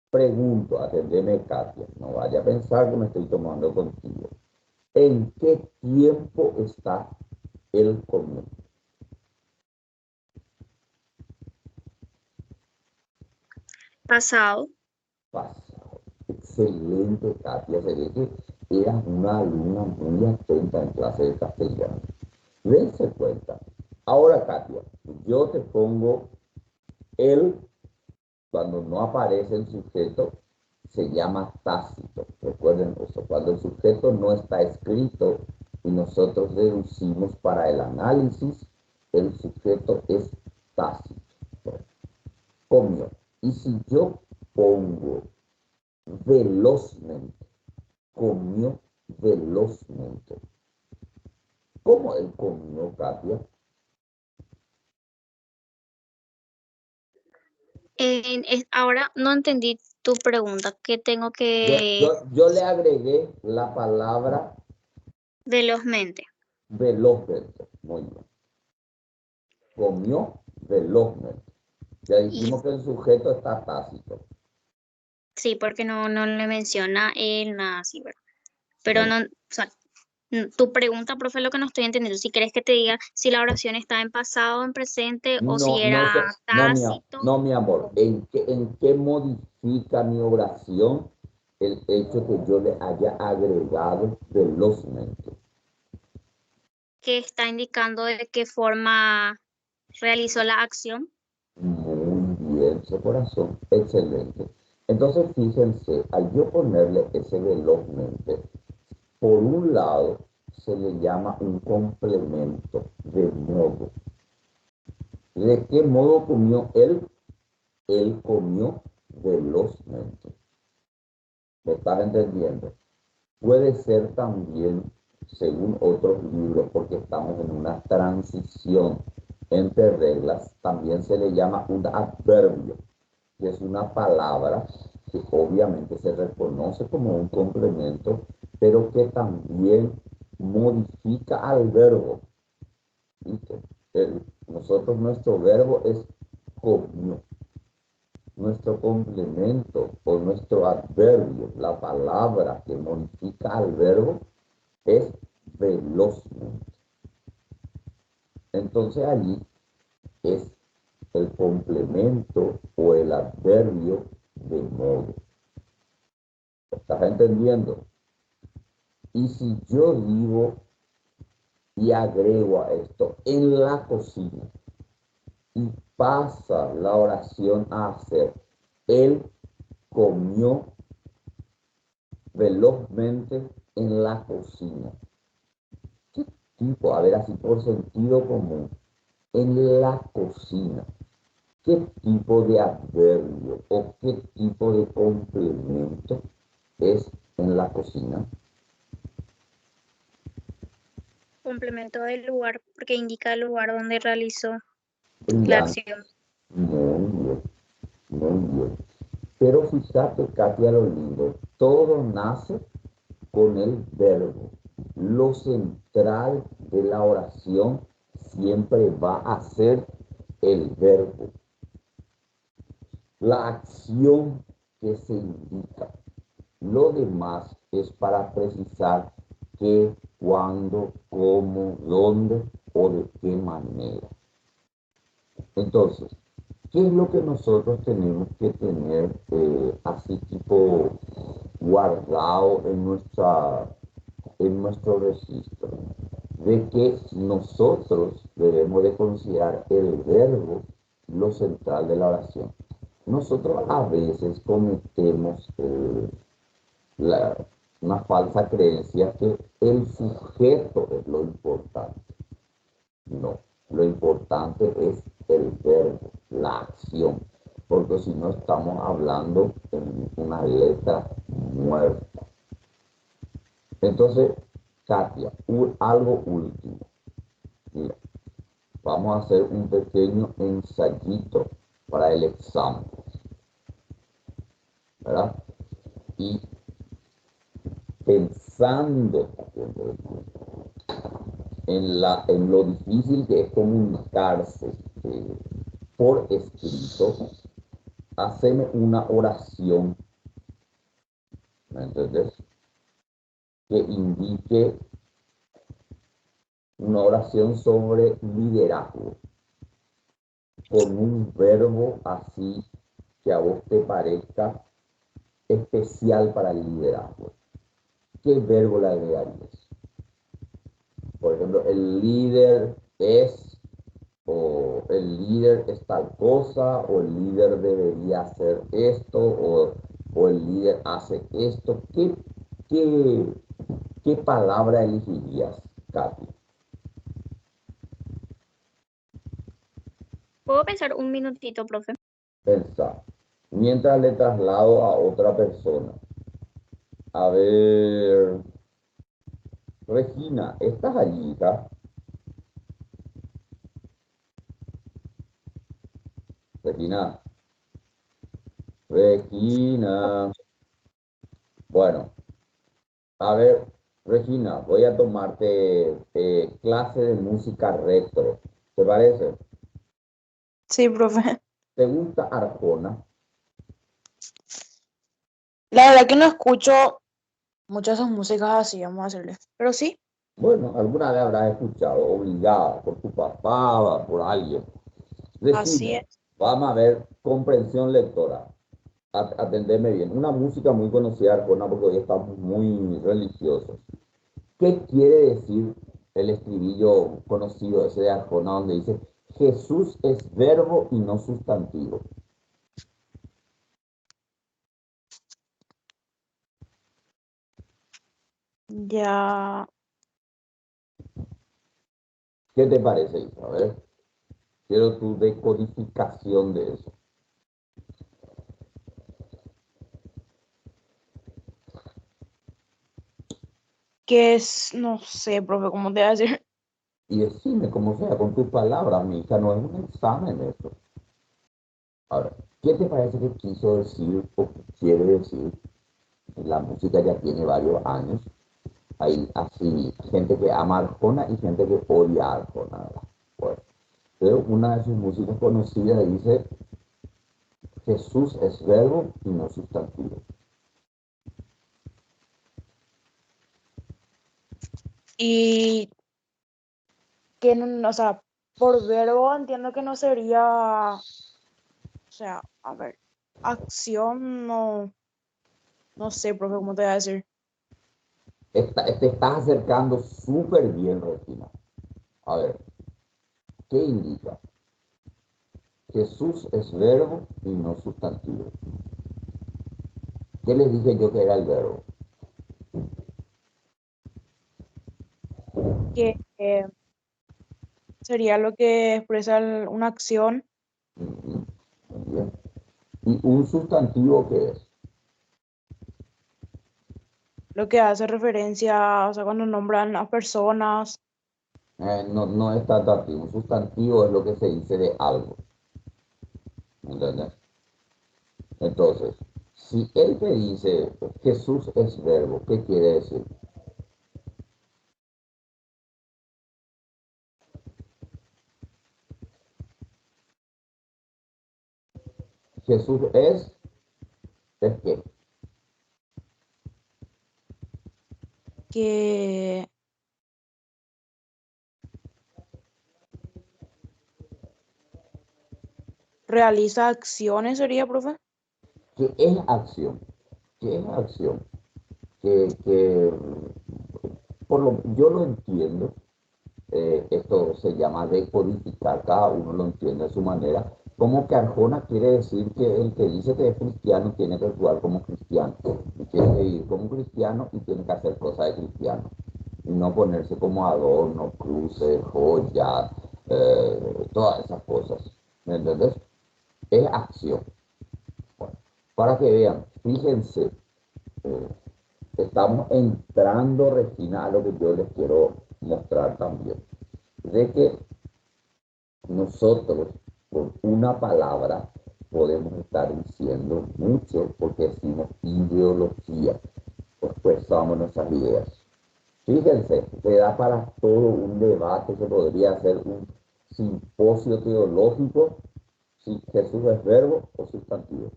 Pregunto, atendeme, Katia, no vaya a pensar que me estoy tomando contigo. ¿En qué tiempo está él comió? Pasado, Pasado. Excelente, Katia. Se ve que eras una alumna muy atenta en clase de castellano. Dense cuenta. Ahora, Katia, yo te pongo él, cuando no aparece el sujeto, se llama tácito. Recuerden eso. Cuando el sujeto no está escrito y nosotros deducimos para el análisis, el sujeto es tácito. Comió. Y si yo pongo velozmente, comió velozmente. ¿Cómo él comió, Katia? Ahora no entendí tu pregunta. ¿Qué tengo que Yo le agregué la palabra velozmente? velozmente. Muy bien. Comió velozmente. Ya Y dijimos que el sujeto está tácito. sí, porque no le menciona él nada así, ¿verdad? Pero Muy no, o sea, tu pregunta, profe, es lo que no estoy entendiendo. Si querés que te diga si la oración está en pasado, en presente o si No, era tácito. no, mi amor. ¿En qué modifica mi oración el hecho que yo le haya agregado velozmente? Que está indicando de qué forma realizó la acción. Muy bien, su corazón. Excelente. Entonces, fíjense, al yo ponerle ese velozmente, por un lado, se le llama un complemento de modo. ¿De qué modo comió él? Él comió velozmente. ¿Me estás entendiendo? Puede ser también, según otros libros, porque estamos en una transición entre reglas, también se le llama un adverbio, que es una palabra que obviamente se reconoce como un complemento, pero que también modifica al verbo. ¿Viste? Nosotros, nuestro verbo es comió. Nuestro complemento o nuestro adverbio, la palabra que modifica al verbo, es velozmente. Entonces allí es el complemento o el adverbio de modo. ¿Estás entendiendo? Y si yo digo y agrego a esto en la cocina y pasa la oración a ser él comió velozmente en la cocina. ¿Qué tipo? A ver, así por sentido común. En la cocina. ¿Qué tipo de adverbio o qué tipo de complemento es en la cocina? Complemento del lugar, porque indica el lugar donde realizó la Brillante. acción. Muy bien, muy bien. Pero fíjate, Katia, lo lindo. Todo nace con el verbo. Lo central de la oración siempre va a ser el verbo. La acción que se indica. Lo demás es para precisar qué, cuándo, cómo, dónde o de qué manera. Entonces, ¿qué es lo que nosotros tenemos que tener así tipo guardado en nuestro registro? De que nosotros debemos de considerar el verbo lo central de la oración. Nosotros a veces cometemos la- una falsa creencia que el sujeto es lo importante. No, lo importante es el verbo, la acción, porque si no estamos hablando en una letra muerta. Entonces, Katia, algo último. Mira, vamos a hacer un pequeño ensayito para el examen, ¿verdad? Y pensando en lo difícil que es comunicarse por escrito, haceme una oración, ¿me entiendes? Que indique una oración sobre liderazgo, con un verbo así que a vos te parezca especial para el liderazgo. ¿Qué verbo le agregarías? Por ejemplo, el líder es, o el líder es tal cosa, o el líder debería hacer esto, o el líder hace esto. Qué, qué palabra elegirías, Katy? ¿Puedo pensar un minutito, profe? Pensar. Mientras le traslado a otra persona. A ver, Regina, ¿estás allí, hija? Regina, Regina. Bueno, a ver, Regina, voy a tomarte clase de música retro. ¿Te parece? Sí, profe. ¿Te gusta Arjona? La verdad que no escucho muchas de sus músicas así, vamos a hacerle. Pero sí, Bueno, alguna vez habrás escuchado, obligada, por tu papá o por alguien. así Regina, es. vamos a ver comprensión lectora. Atendeme bien. Una música muy conocida de Arjona porque hoy estamos muy religiosos. ¿Qué quiere decir el estribillo conocido ese de Arjona donde dice Jesús es verbo y no sustantivo? Ya, ¿Qué te parece, Isa? A ver, quiero tu decodificación de eso. que es, no sé, profe, ¿cómo te voy a decir? Y decime cómo sea, con tus palabras, mi hija, no es un examen eso. Ahora, ¿qué te parece que quiso decir o que quiere decir? La música ya tiene varios años. Hay así gente que ama a Arjona y gente que odia a Arjona, ¿verdad? Bueno, pero una de sus músicas conocidas dice Jesús es verbo y no sustantivo. Y que, no, o sea, por verbo entiendo que no sería, o sea, a ver, acción, no, no sé, profe, ¿cómo te voy a decir? Te estás acercando súper bien, Regina. A ver, ¿qué indica? Jesús es verbo y no sustantivo. ¿Qué les dije yo que era el verbo? Que sería lo que expresa una acción, Ujú, muy bien. ¿Y un sustantivo qué es? lo que hace referencia, o sea, cuando nombran a personas, No, no es tanto así. Un sustantivo es lo que se dice de algo. ¿Entendés? Entonces, si él te dice Jesús es verbo, ¿qué quiere decir? Jesús es qué? que realiza acciones, sería, profe. ¿Qué es acción? ¿Qué es acción? Que yo lo entiendo, esto se llama decodificar, cada uno lo entiende a su manera, como que Arjona quiere decir que el que dice que es cristiano tiene que actuar como cristiano, y tiene que vivir como cristiano y tiene que hacer cosas de cristiano, y no ponerse como adorno, cruces, joyas, todas esas cosas, ¿me entendés? Es acción. Bueno, para que vean, fíjense, eh, estamos entrando, Regina, a lo que yo les quiero mostrar también, de que nosotros con una palabra podemos estar diciendo mucho porque decimos ideología, expresamos nuestras ideas. Fíjense, se da para todo un debate que podría ser un simposio teológico si Jesús es verbo o sustantivo.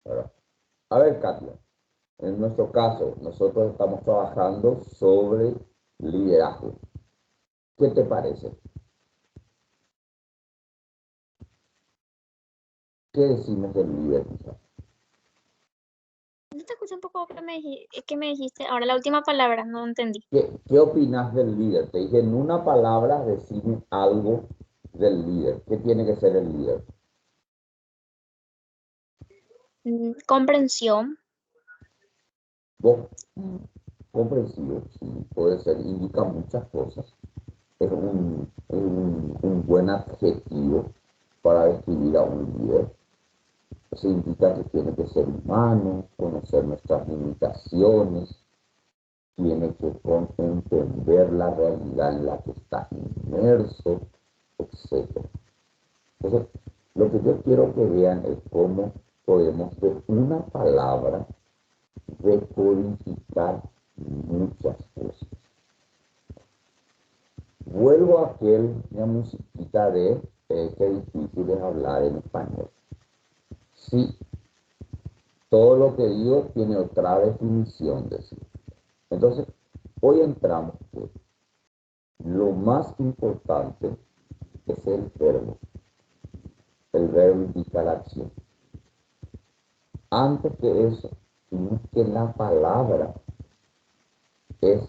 ¿Verdad? A ver, Katia, en nuestro caso, nosotros estamos trabajando sobre liderazgo. ¿Qué te parece? ¿Qué decimos del liderazgo? No te escuché un poco que me dijiste. Ahora la última palabra, no entendí. ¿Qué opinas del líder? Te dije en una palabra, decime algo del líder. ¿Qué tiene que ser el líder? Comprensión, Vos, comprensivo, sí, puede ser, indica muchas cosas. Es un buen adjetivo para describir a un líder. Significa que tiene que ser humano, conocer nuestras limitaciones, tiene que entender la realidad en la que está inmerso, etc. Entonces, Lo que yo quiero que vean es cómo podemos de una palabra decodificar muchas cosas. Vuelvo a aquella musiquita de qué difícil es hablar en español. Sí, todo lo que digo tiene otra definición de sí. Entonces, hoy entramos que lo más importante es el verbo. El verbo indica la acción. Antes que eso, que la palabra es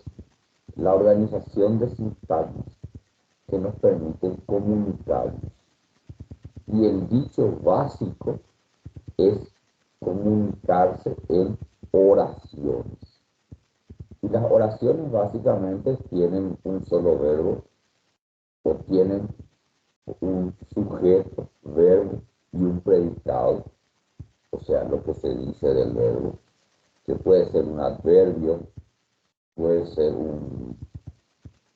la organización de sintagmas que nos permiten comunicarnos. Y el dicho básico es comunicarse en oraciones. Y las oraciones básicamente tienen un solo verbo o tienen un sujeto, verbo y un predicado, o sea, lo que se dice del verbo, que puede ser un adverbio, puede ser un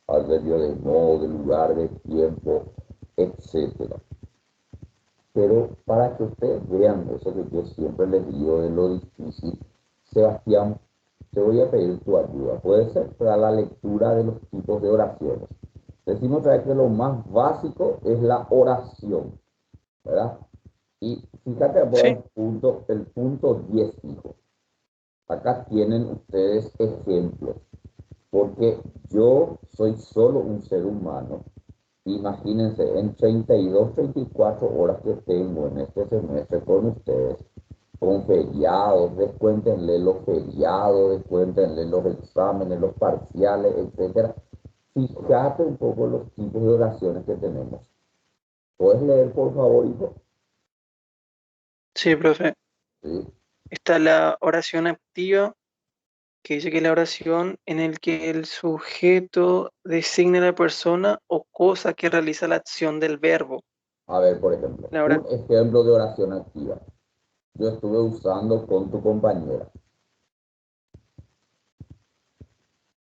adverbio de modo, de lugar, de tiempo, etc. Pero para que ustedes vean eso que yo siempre les digo de lo difícil, Sebastián, te voy a pedir tu ayuda. Puede ser para la lectura de los tipos de oraciones. Decimos otra vez que lo más básico es la oración, ¿verdad? Y fíjate por Sí, el punto 10, hijo. Acá tienen ustedes ejemplos, porque yo soy solo un ser humano. Imagínense, en 32, 34 horas que tengo en este semestre con ustedes, con feriados, descuéntenle los feriados, descuéntenle los exámenes, los parciales, etcétera. Fíjate un poco los tipos de oraciones que tenemos. ¿Puedes leer, por favor, hijo? sí, profe. Sí, Está la oración activa, que dice que es la oración en el que el sujeto designa a la persona o cosa que realiza la acción del verbo. a ver, por ejemplo, La un ejemplo de oración activa. Yo estuve usando con tu compañera.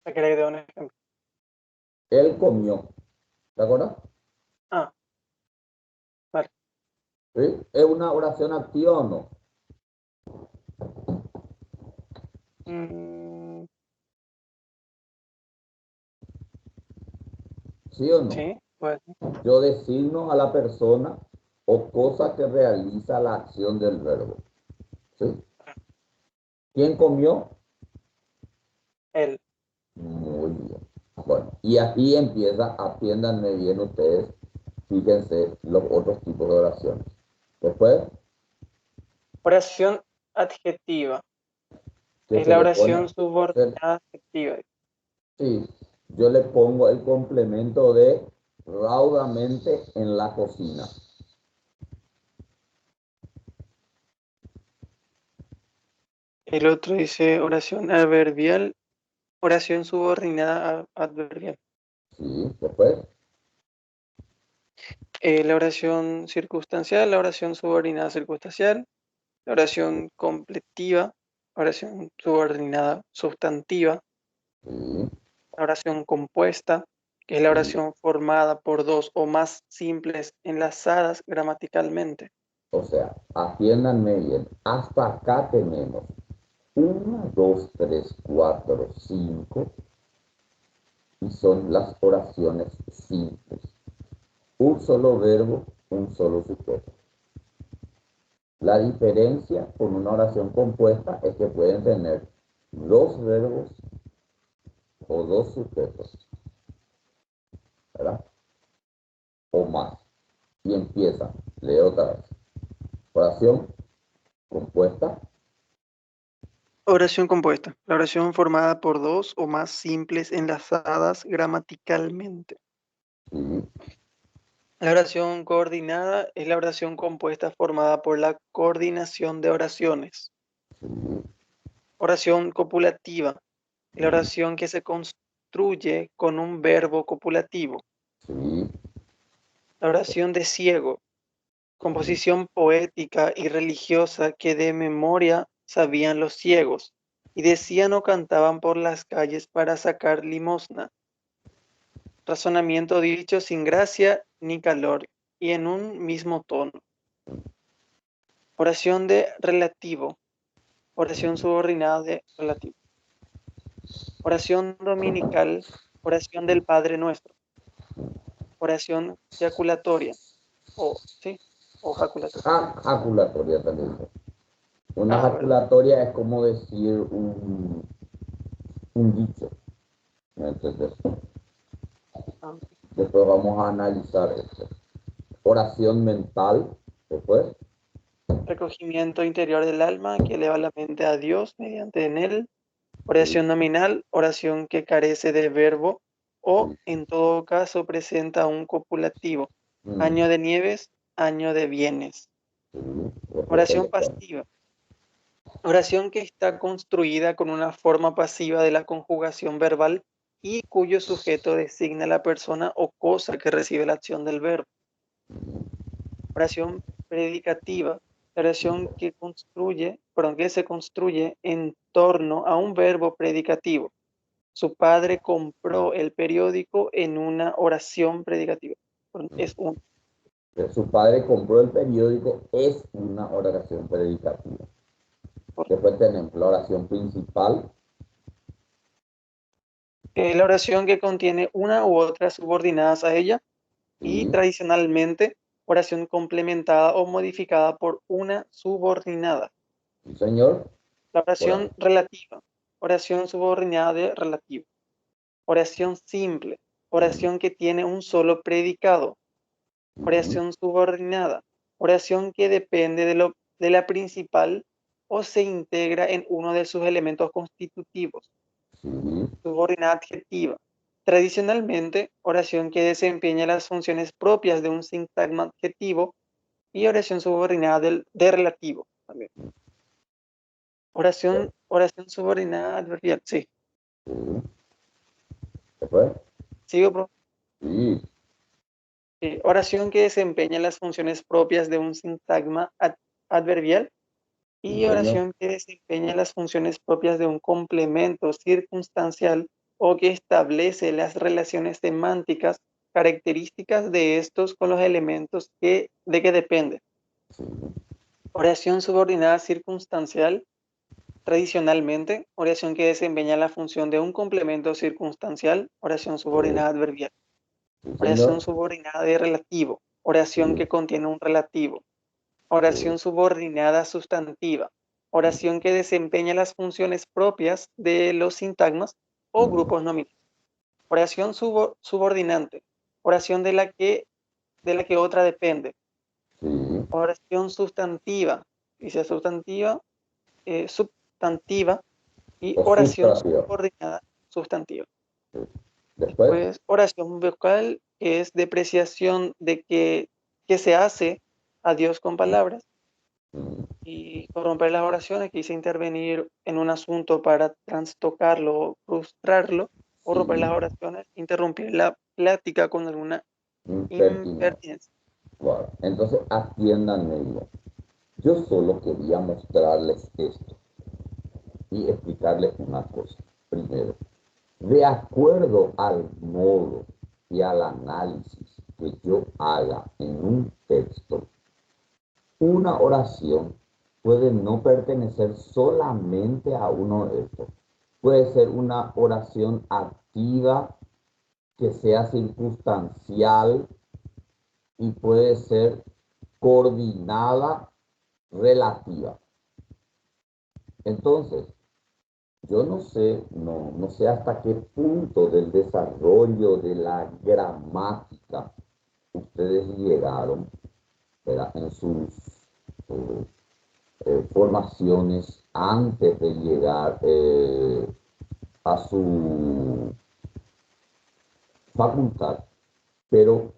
que le doy un ejemplo. Él comió. ¿Te acuerdas? Ah, vale. ¿Sí? ¿Es una oración activa o no? Mm, ¿Sí o no? sí, pues. Yo designo a la persona o cosa que realiza la acción del verbo. ¿Sí? ¿Quién comió? Él. Muy bien. Bueno, y aquí empieza, atiéndanme bien ustedes, fíjense los otros tipos de oraciones. Después, Oración adjetiva. que Es se la le pone, oración subordinada adjetiva. sí, yo le pongo el complemento de raudamente en la cocina. El otro dice oración adverbial, oración subordinada adverbial. Sí, después, La oración circunstancial, la oración subordinada circunstancial, la oración completiva, oración subordinada sustantiva, sí, la oración compuesta, que es la sí. oración formada por dos o más simples enlazadas gramaticalmente. O sea, atiéndanme bien. Hasta acá tenemos 1, 2, 3, 4, 5 y son las oraciones simples. Un solo verbo, un solo sujeto. La diferencia con una oración compuesta es que pueden tener dos verbos o dos sujetos, ¿verdad? O más. Y empieza, leo otra vez. Oración compuesta, Oración compuesta, la oración formada por dos o más simples enlazadas gramaticalmente. sí, La oración coordinada es la oración compuesta formada por la coordinación de oraciones. sí, Oración copulativa, la sí, oración que se construye con un verbo copulativo. sí, La oración de ciego, sí, composición poética y religiosa que de memoria sabían los ciegos y decían o cantaban por las calles para sacar limosna. Razonamiento dicho sin gracia ni calor y en un mismo tono. Oración de relativo. Oración subordinada de relativo. Oración dominical. Oración del Padre Nuestro. Oración jaculatoria. O jaculatoria. Jaculatoria también. Una ¿Verdad? jaculatoria es como decir un dicho. ¿Me entiendes? Ah, Después vamos a analizar esto. Oración mental, después. recogimiento interior del alma que eleva la mente a Dios mediante en él. Oración nominal, oración que carece de verbo o en todo caso presenta un copulativo. Año de nieves, año de bienes. Oración pasiva. Oración que está construida con una forma pasiva de la conjugación verbal y cuyo sujeto designa la persona o cosa que recibe la acción del verbo. Oración predicativa. La oración que se construye en torno a un verbo predicativo. Su padre compró el periódico en una oración predicativa. Es un. Su padre compró el periódico, es una oración predicativa. Después tenemos la oración principal. La oración que contiene una u otra subordinadas a ella y tradicionalmente oración complementada o modificada por una subordinada. Sí, señor. La oración relativa. Oración subordinada de relativo. Oración simple. Oración que tiene un solo predicado. Oración subordinada. Oración que depende de la principal o se integra en uno de sus elementos constitutivos. Subordinada adjetiva. Tradicionalmente, oración que desempeña las funciones propias de un sintagma adjetivo y oración subordinada de relativo también. Oración subordinada adverbial, sí. Después. ¿Sigo, profe? Sí. Oración que desempeña las funciones propias de un sintagma adverbial y oración que desempeña las funciones propias de un complemento circunstancial o que establece las relaciones semánticas características de estos con los elementos de que depende. Oración subordinada circunstancial. Tradicionalmente, oración que desempeña la función de un complemento circunstancial, oración subordinada adverbial. Oración subordinada de relativo, oración que contiene un relativo. Oración subordinada sustantiva, oración que desempeña las funciones propias de los sintagmas o grupos nominales. Oración subordinante, oración de la que otra depende. Oración sustantiva, dice sustantiva, substantiva y oración subordinada sustantiva. Después, oración vocal, que es depreciación de que se hace a Dios con palabras. Y corromper las oraciones, quise intervenir en un asunto para trastocarlo, frustrarlo, o romper las oraciones, interrumpir la plática con alguna impertinencia. Bueno, entonces atiéndanme bien. Yo solo quería mostrarles esto y explicarles una cosa. Primero, de acuerdo al modo y al análisis que yo haga en un texto, una oración puede no pertenecer solamente a uno de estos. Puede ser una oración activa que sea circunstancial y puede ser coordinada relativa. Entonces, yo no sé hasta qué punto del desarrollo de la gramática ustedes llegaron, ¿verdad?, en sus formaciones antes de llegar a su facultad, pero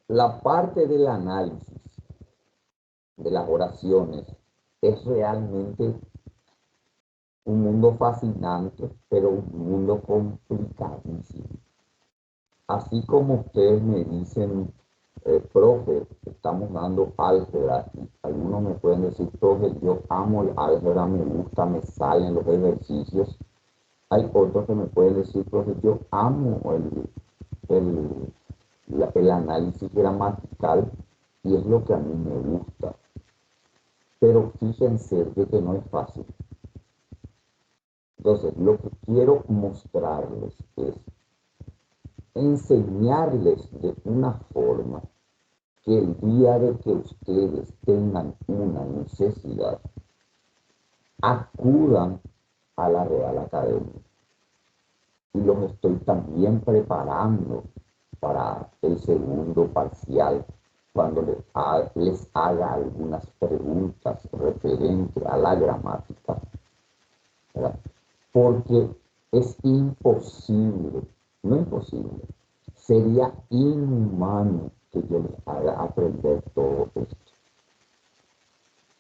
la parte del análisis de las oraciones es realmente un mundo fascinante, pero un mundo complicadísimo. Así como ustedes me dicen, profe, estamos dando álgebra, y algunos me pueden decir, profe, yo amo el álgebra, me gusta, me salen los ejercicios. Hay otros que me pueden decir, profe, yo amo el análisis gramatical y es lo que a mí me gusta. Pero fíjense de que no es fácil. Entonces, lo que quiero mostrarles es enseñarles de una forma que el día de que ustedes tengan una necesidad, acudan a la Real Academia. Y los estoy también preparando para el segundo parcial, cuando les haga algunas preguntas referentes a la gramática, ¿verdad? Porque es imposible, no imposible, sería inhumano que yo les haga aprender todo esto.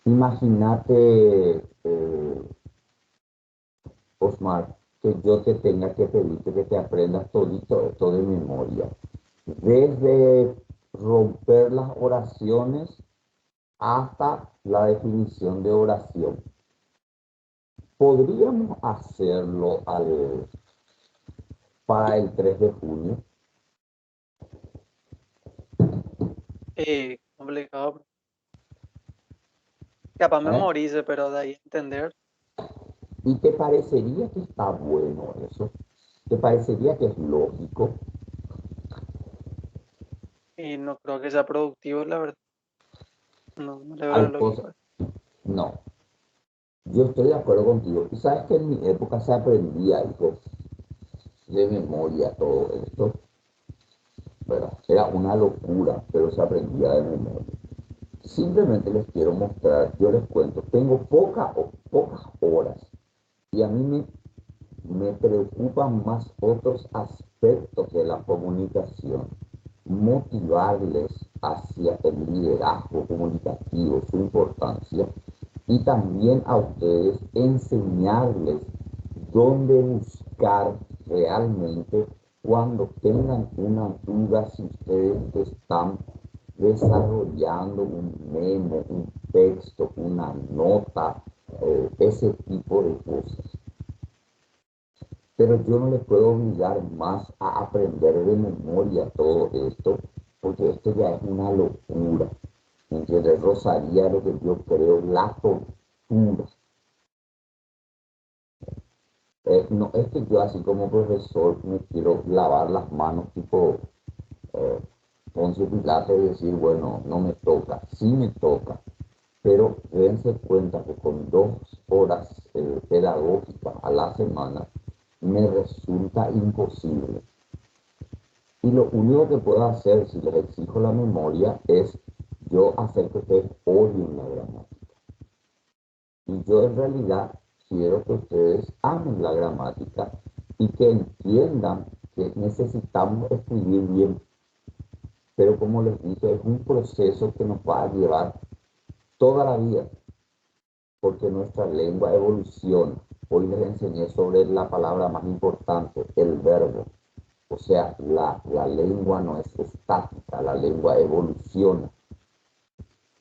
Imagínate, Osmar, que yo te tenga que pedirte que te aprendas todito esto de memoria. Desde romper las oraciones hasta la definición de oración. ¿Podríamos hacerlo para el 3 de junio? Complicado. Capaz memorice, pero de ahí entender. ¿Y te parecería que está bueno eso? ¿Te parecería que es lógico? Y no creo que sea productivo, la verdad. No le veo la Hay lógica. cosas. No. Yo estoy de acuerdo contigo. Y sabes que en mi época se aprendía algo de memoria todo esto. ¿Verdad? Era una locura, pero se aprendía de memoria. Simplemente les quiero mostrar, yo les cuento, tengo pocas horas y a mí me preocupan más otros aspectos de la comunicación, motivarles hacia el liderazgo comunicativo, su importancia, y también a ustedes enseñarles dónde buscar realmente cuando tengan una duda, si ustedes están desarrollando un memo, un texto, una nota, ese tipo de cosas. Pero yo no les puedo obligar más a aprender de memoria todo esto, porque esto ya es una locura. Entonces rozaría lo que yo creo la tortura. No es que yo así como profesor me quiero lavar las manos tipo Poncio Pilato y decir, bueno, no me toca, sí me toca, pero dense cuenta que con 2 horas pedagógicas a la semana me resulta imposible. Y lo único que puedo hacer, si les exijo la memoria, es yo hacer que ustedes odien la gramática. Y yo en realidad quiero que ustedes amen la gramática y que entiendan que necesitamos escribir bien. Pero como les dije, es un proceso que nos va a llevar toda la vida, porque nuestra lengua evoluciona. Hoy les enseñé sobre la palabra más importante, el verbo. O sea, la lengua no es estática, la lengua evoluciona.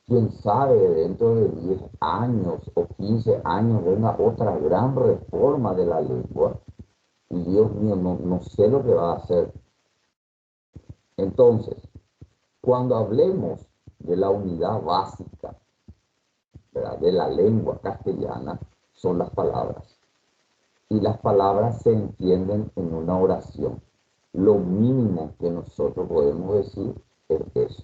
Quién sabe, dentro de 10 años o 15 años venga otra gran reforma de la lengua. Y Dios mío, no sé lo que va a hacer. Entonces, cuando hablemos de la unidad básica, ¿verdad?, de la lengua castellana, son las palabras. Y las palabras se entienden en una oración. Lo mínimo que nosotros podemos decir es eso.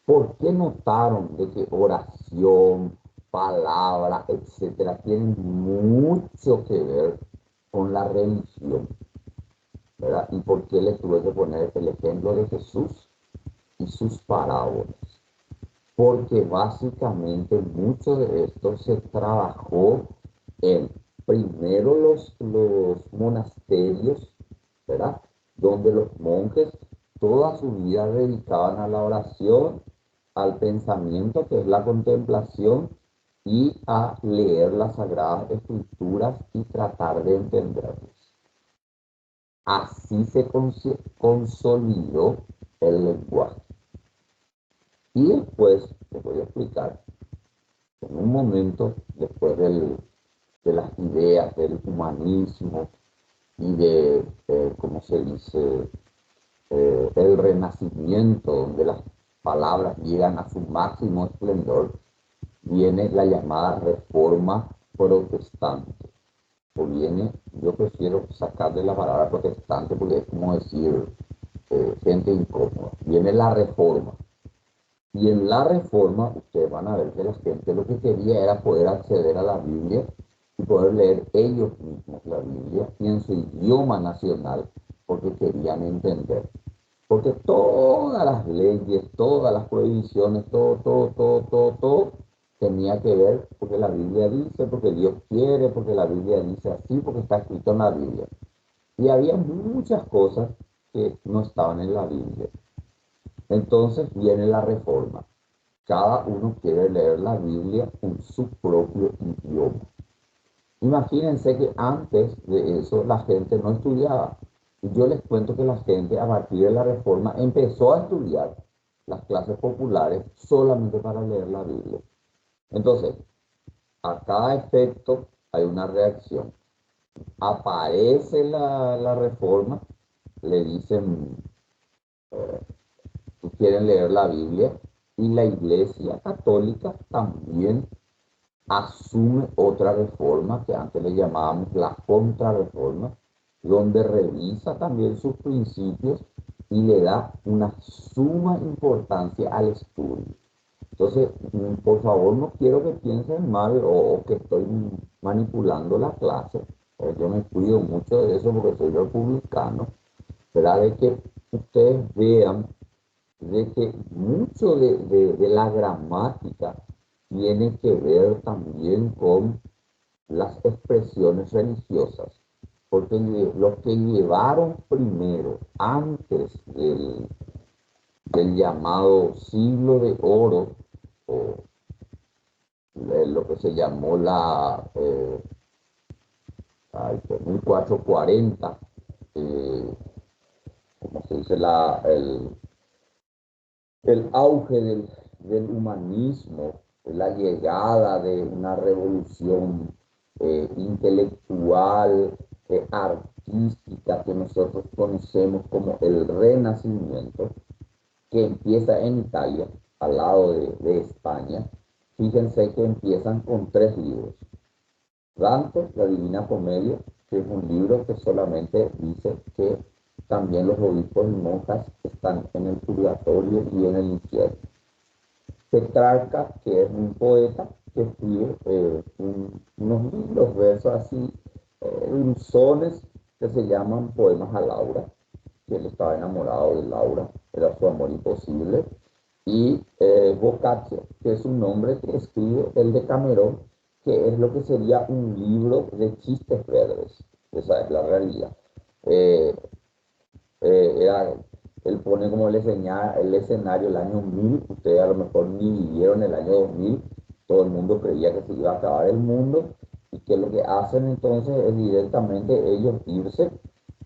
¿Por qué notaron de que oración, palabra, etcétera, tienen mucho que ver con la religión? ¿Verdad? ¿Y por qué les tuve que poner el ejemplo de Jesús y sus parábolas? Porque básicamente mucho de esto se trabajó en primero los monasterios, ¿verdad? Donde los monjes toda su vida dedicaban a la oración, al pensamiento, que es la contemplación, y a leer las Sagradas Escrituras y tratar de entenderlas. Así se consolidó el lenguaje. Y después, les voy a explicar, en un momento, después de las ideas del humanismo y de, ¿cómo se dice?, el renacimiento, donde las palabras llegan a su máximo esplendor, viene la llamada Reforma Protestante. O viene, yo prefiero sacar de la palabra protestante porque es como decir gente incómoda. Viene la Reforma. Y en la Reforma, ustedes van a ver que la gente lo que quería era poder acceder a la Biblia y poder leer ellos mismos la Biblia y en su idioma nacional, porque querían entender. Porque todas las leyes, todas las prohibiciones, todo tenía que ver porque la Biblia dice, porque Dios quiere, porque la Biblia dice así, porque está escrito en la Biblia. Y había muchas cosas que no estaban en la Biblia. Entonces viene la Reforma. Cada uno quiere leer la Biblia en su propio idioma. Imagínense que antes de eso la gente no estudiaba. Y yo les cuento que la gente a partir de la Reforma empezó a estudiar las clases populares solamente para leer la Biblia. Entonces, a cada efecto hay una reacción. Aparece la Reforma, le dicen, quieren leer la Biblia, y la Iglesia Católica también asume otra reforma que antes le llamábamos la contrarreforma, donde revisa también sus principios y le da una suma importancia al estudio. Entonces, por favor, no quiero que piensen mal o que estoy manipulando la clase. Yo me cuido mucho de eso porque soy republicano, ¿verdad? De que ustedes vean de que mucho de la gramática tiene que ver también con las expresiones religiosas, porque los que llevaron primero, antes del llamado siglo de oro, o lo que se llamó 1440, como se dice, el auge del humanismo, la llegada de una revolución intelectual, artística, que nosotros conocemos como el Renacimiento, que empieza en Italia, al lado de España. Fíjense que empiezan con 3 libros. Dante, la Divina Comedia, que es un libro que solamente dice que también los obispos y monjas están en el purgatorio y en el infierno. Petrarca, que es un poeta que escribe unos libros, versos así, dulzones, que se llaman Poemas a Laura, que él estaba enamorado de Laura, era su amor imposible. Y Boccaccio, que es un hombre que escribe el Decamerón, que es lo que sería un libro de chistes verdes. Esa es la realidad. Él pone como el escenario el año 1000, ustedes a lo mejor ni vivieron el año 2000, todo el mundo creía que se iba a acabar el mundo, y que lo que hacen entonces es directamente ellos irse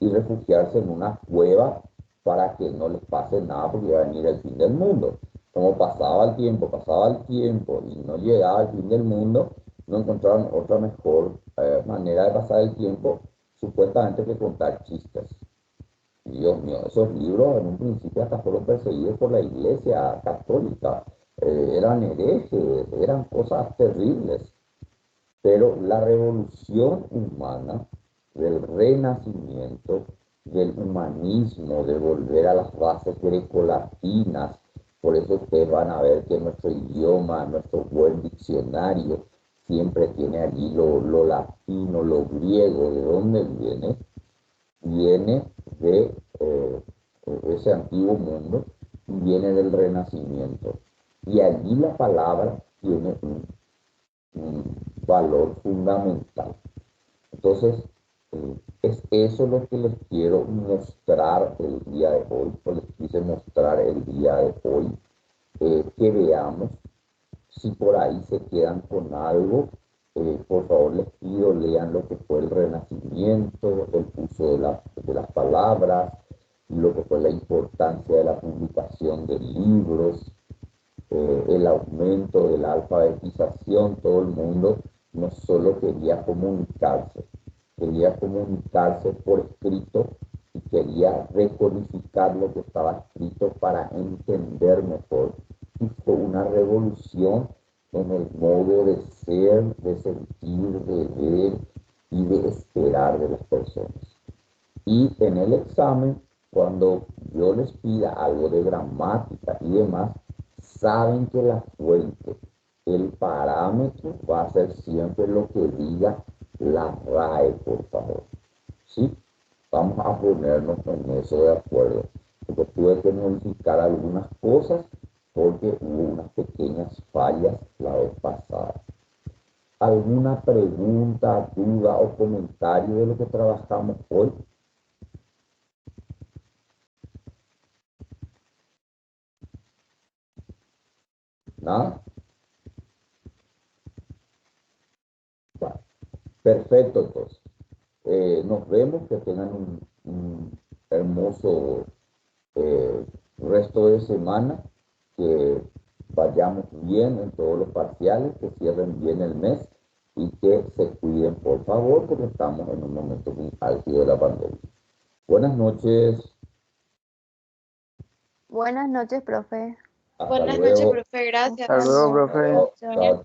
y refugiarse en una cueva para que no les pase nada porque iba a venir el fin del mundo. Como pasaba el tiempo y no llegaba el fin del mundo, no encontraron otra mejor manera de pasar el tiempo, supuestamente, que contar chistes. Dios mío, esos libros en un principio hasta fueron perseguidos por la Iglesia Católica, eran herejes, eran cosas terribles. Pero la revolución humana del Renacimiento, del humanismo, de volver a las bases grecolatinas, por eso ustedes van a ver que nuestro idioma, nuestro buen diccionario, siempre tiene allí lo latino, lo griego. ¿De dónde viene? Viene de ese antiguo mundo, viene del Renacimiento. Y allí la palabra tiene un valor fundamental. Entonces, es eso lo que les quiero mostrar el día de hoy, o les quise mostrar el día de hoy, que veamos si por ahí se quedan con algo. Por favor, les pido, lean lo que fue el Renacimiento, el uso de las palabras, lo que fue la importancia de la publicación de libros, el aumento de la alfabetización. Todo el mundo no solo quería comunicarse por escrito y quería recodificar lo que estaba escrito para entender mejor. Y fue una revolución en el modo de ser, de sentir, de ver y de esperar de las personas. Y en el examen, cuando yo les pida algo de gramática y demás, saben que la fuente, el parámetro va a ser siempre lo que diga la RAE, por favor. ¿Sí? Vamos a ponernos en eso de acuerdo. Porque tuve que modificar algunas cosas porque hubo unas pequeñas fallas la vez pasada. ¿Alguna pregunta, duda o comentario de lo que trabajamos hoy? ¿Nada? Bueno, perfecto, entonces. Nos vemos, que tengan un hermoso resto de semana, que vayamos bien en todos los parciales, que cierren bien el mes y que se cuiden, por favor, porque estamos en un momento muy álgido de la pandemia. Buenas noches. Buenas noches, profe. Hasta Buenas noches, luego. profe. Gracias. Hasta luego, profe. Chao, chao, chao.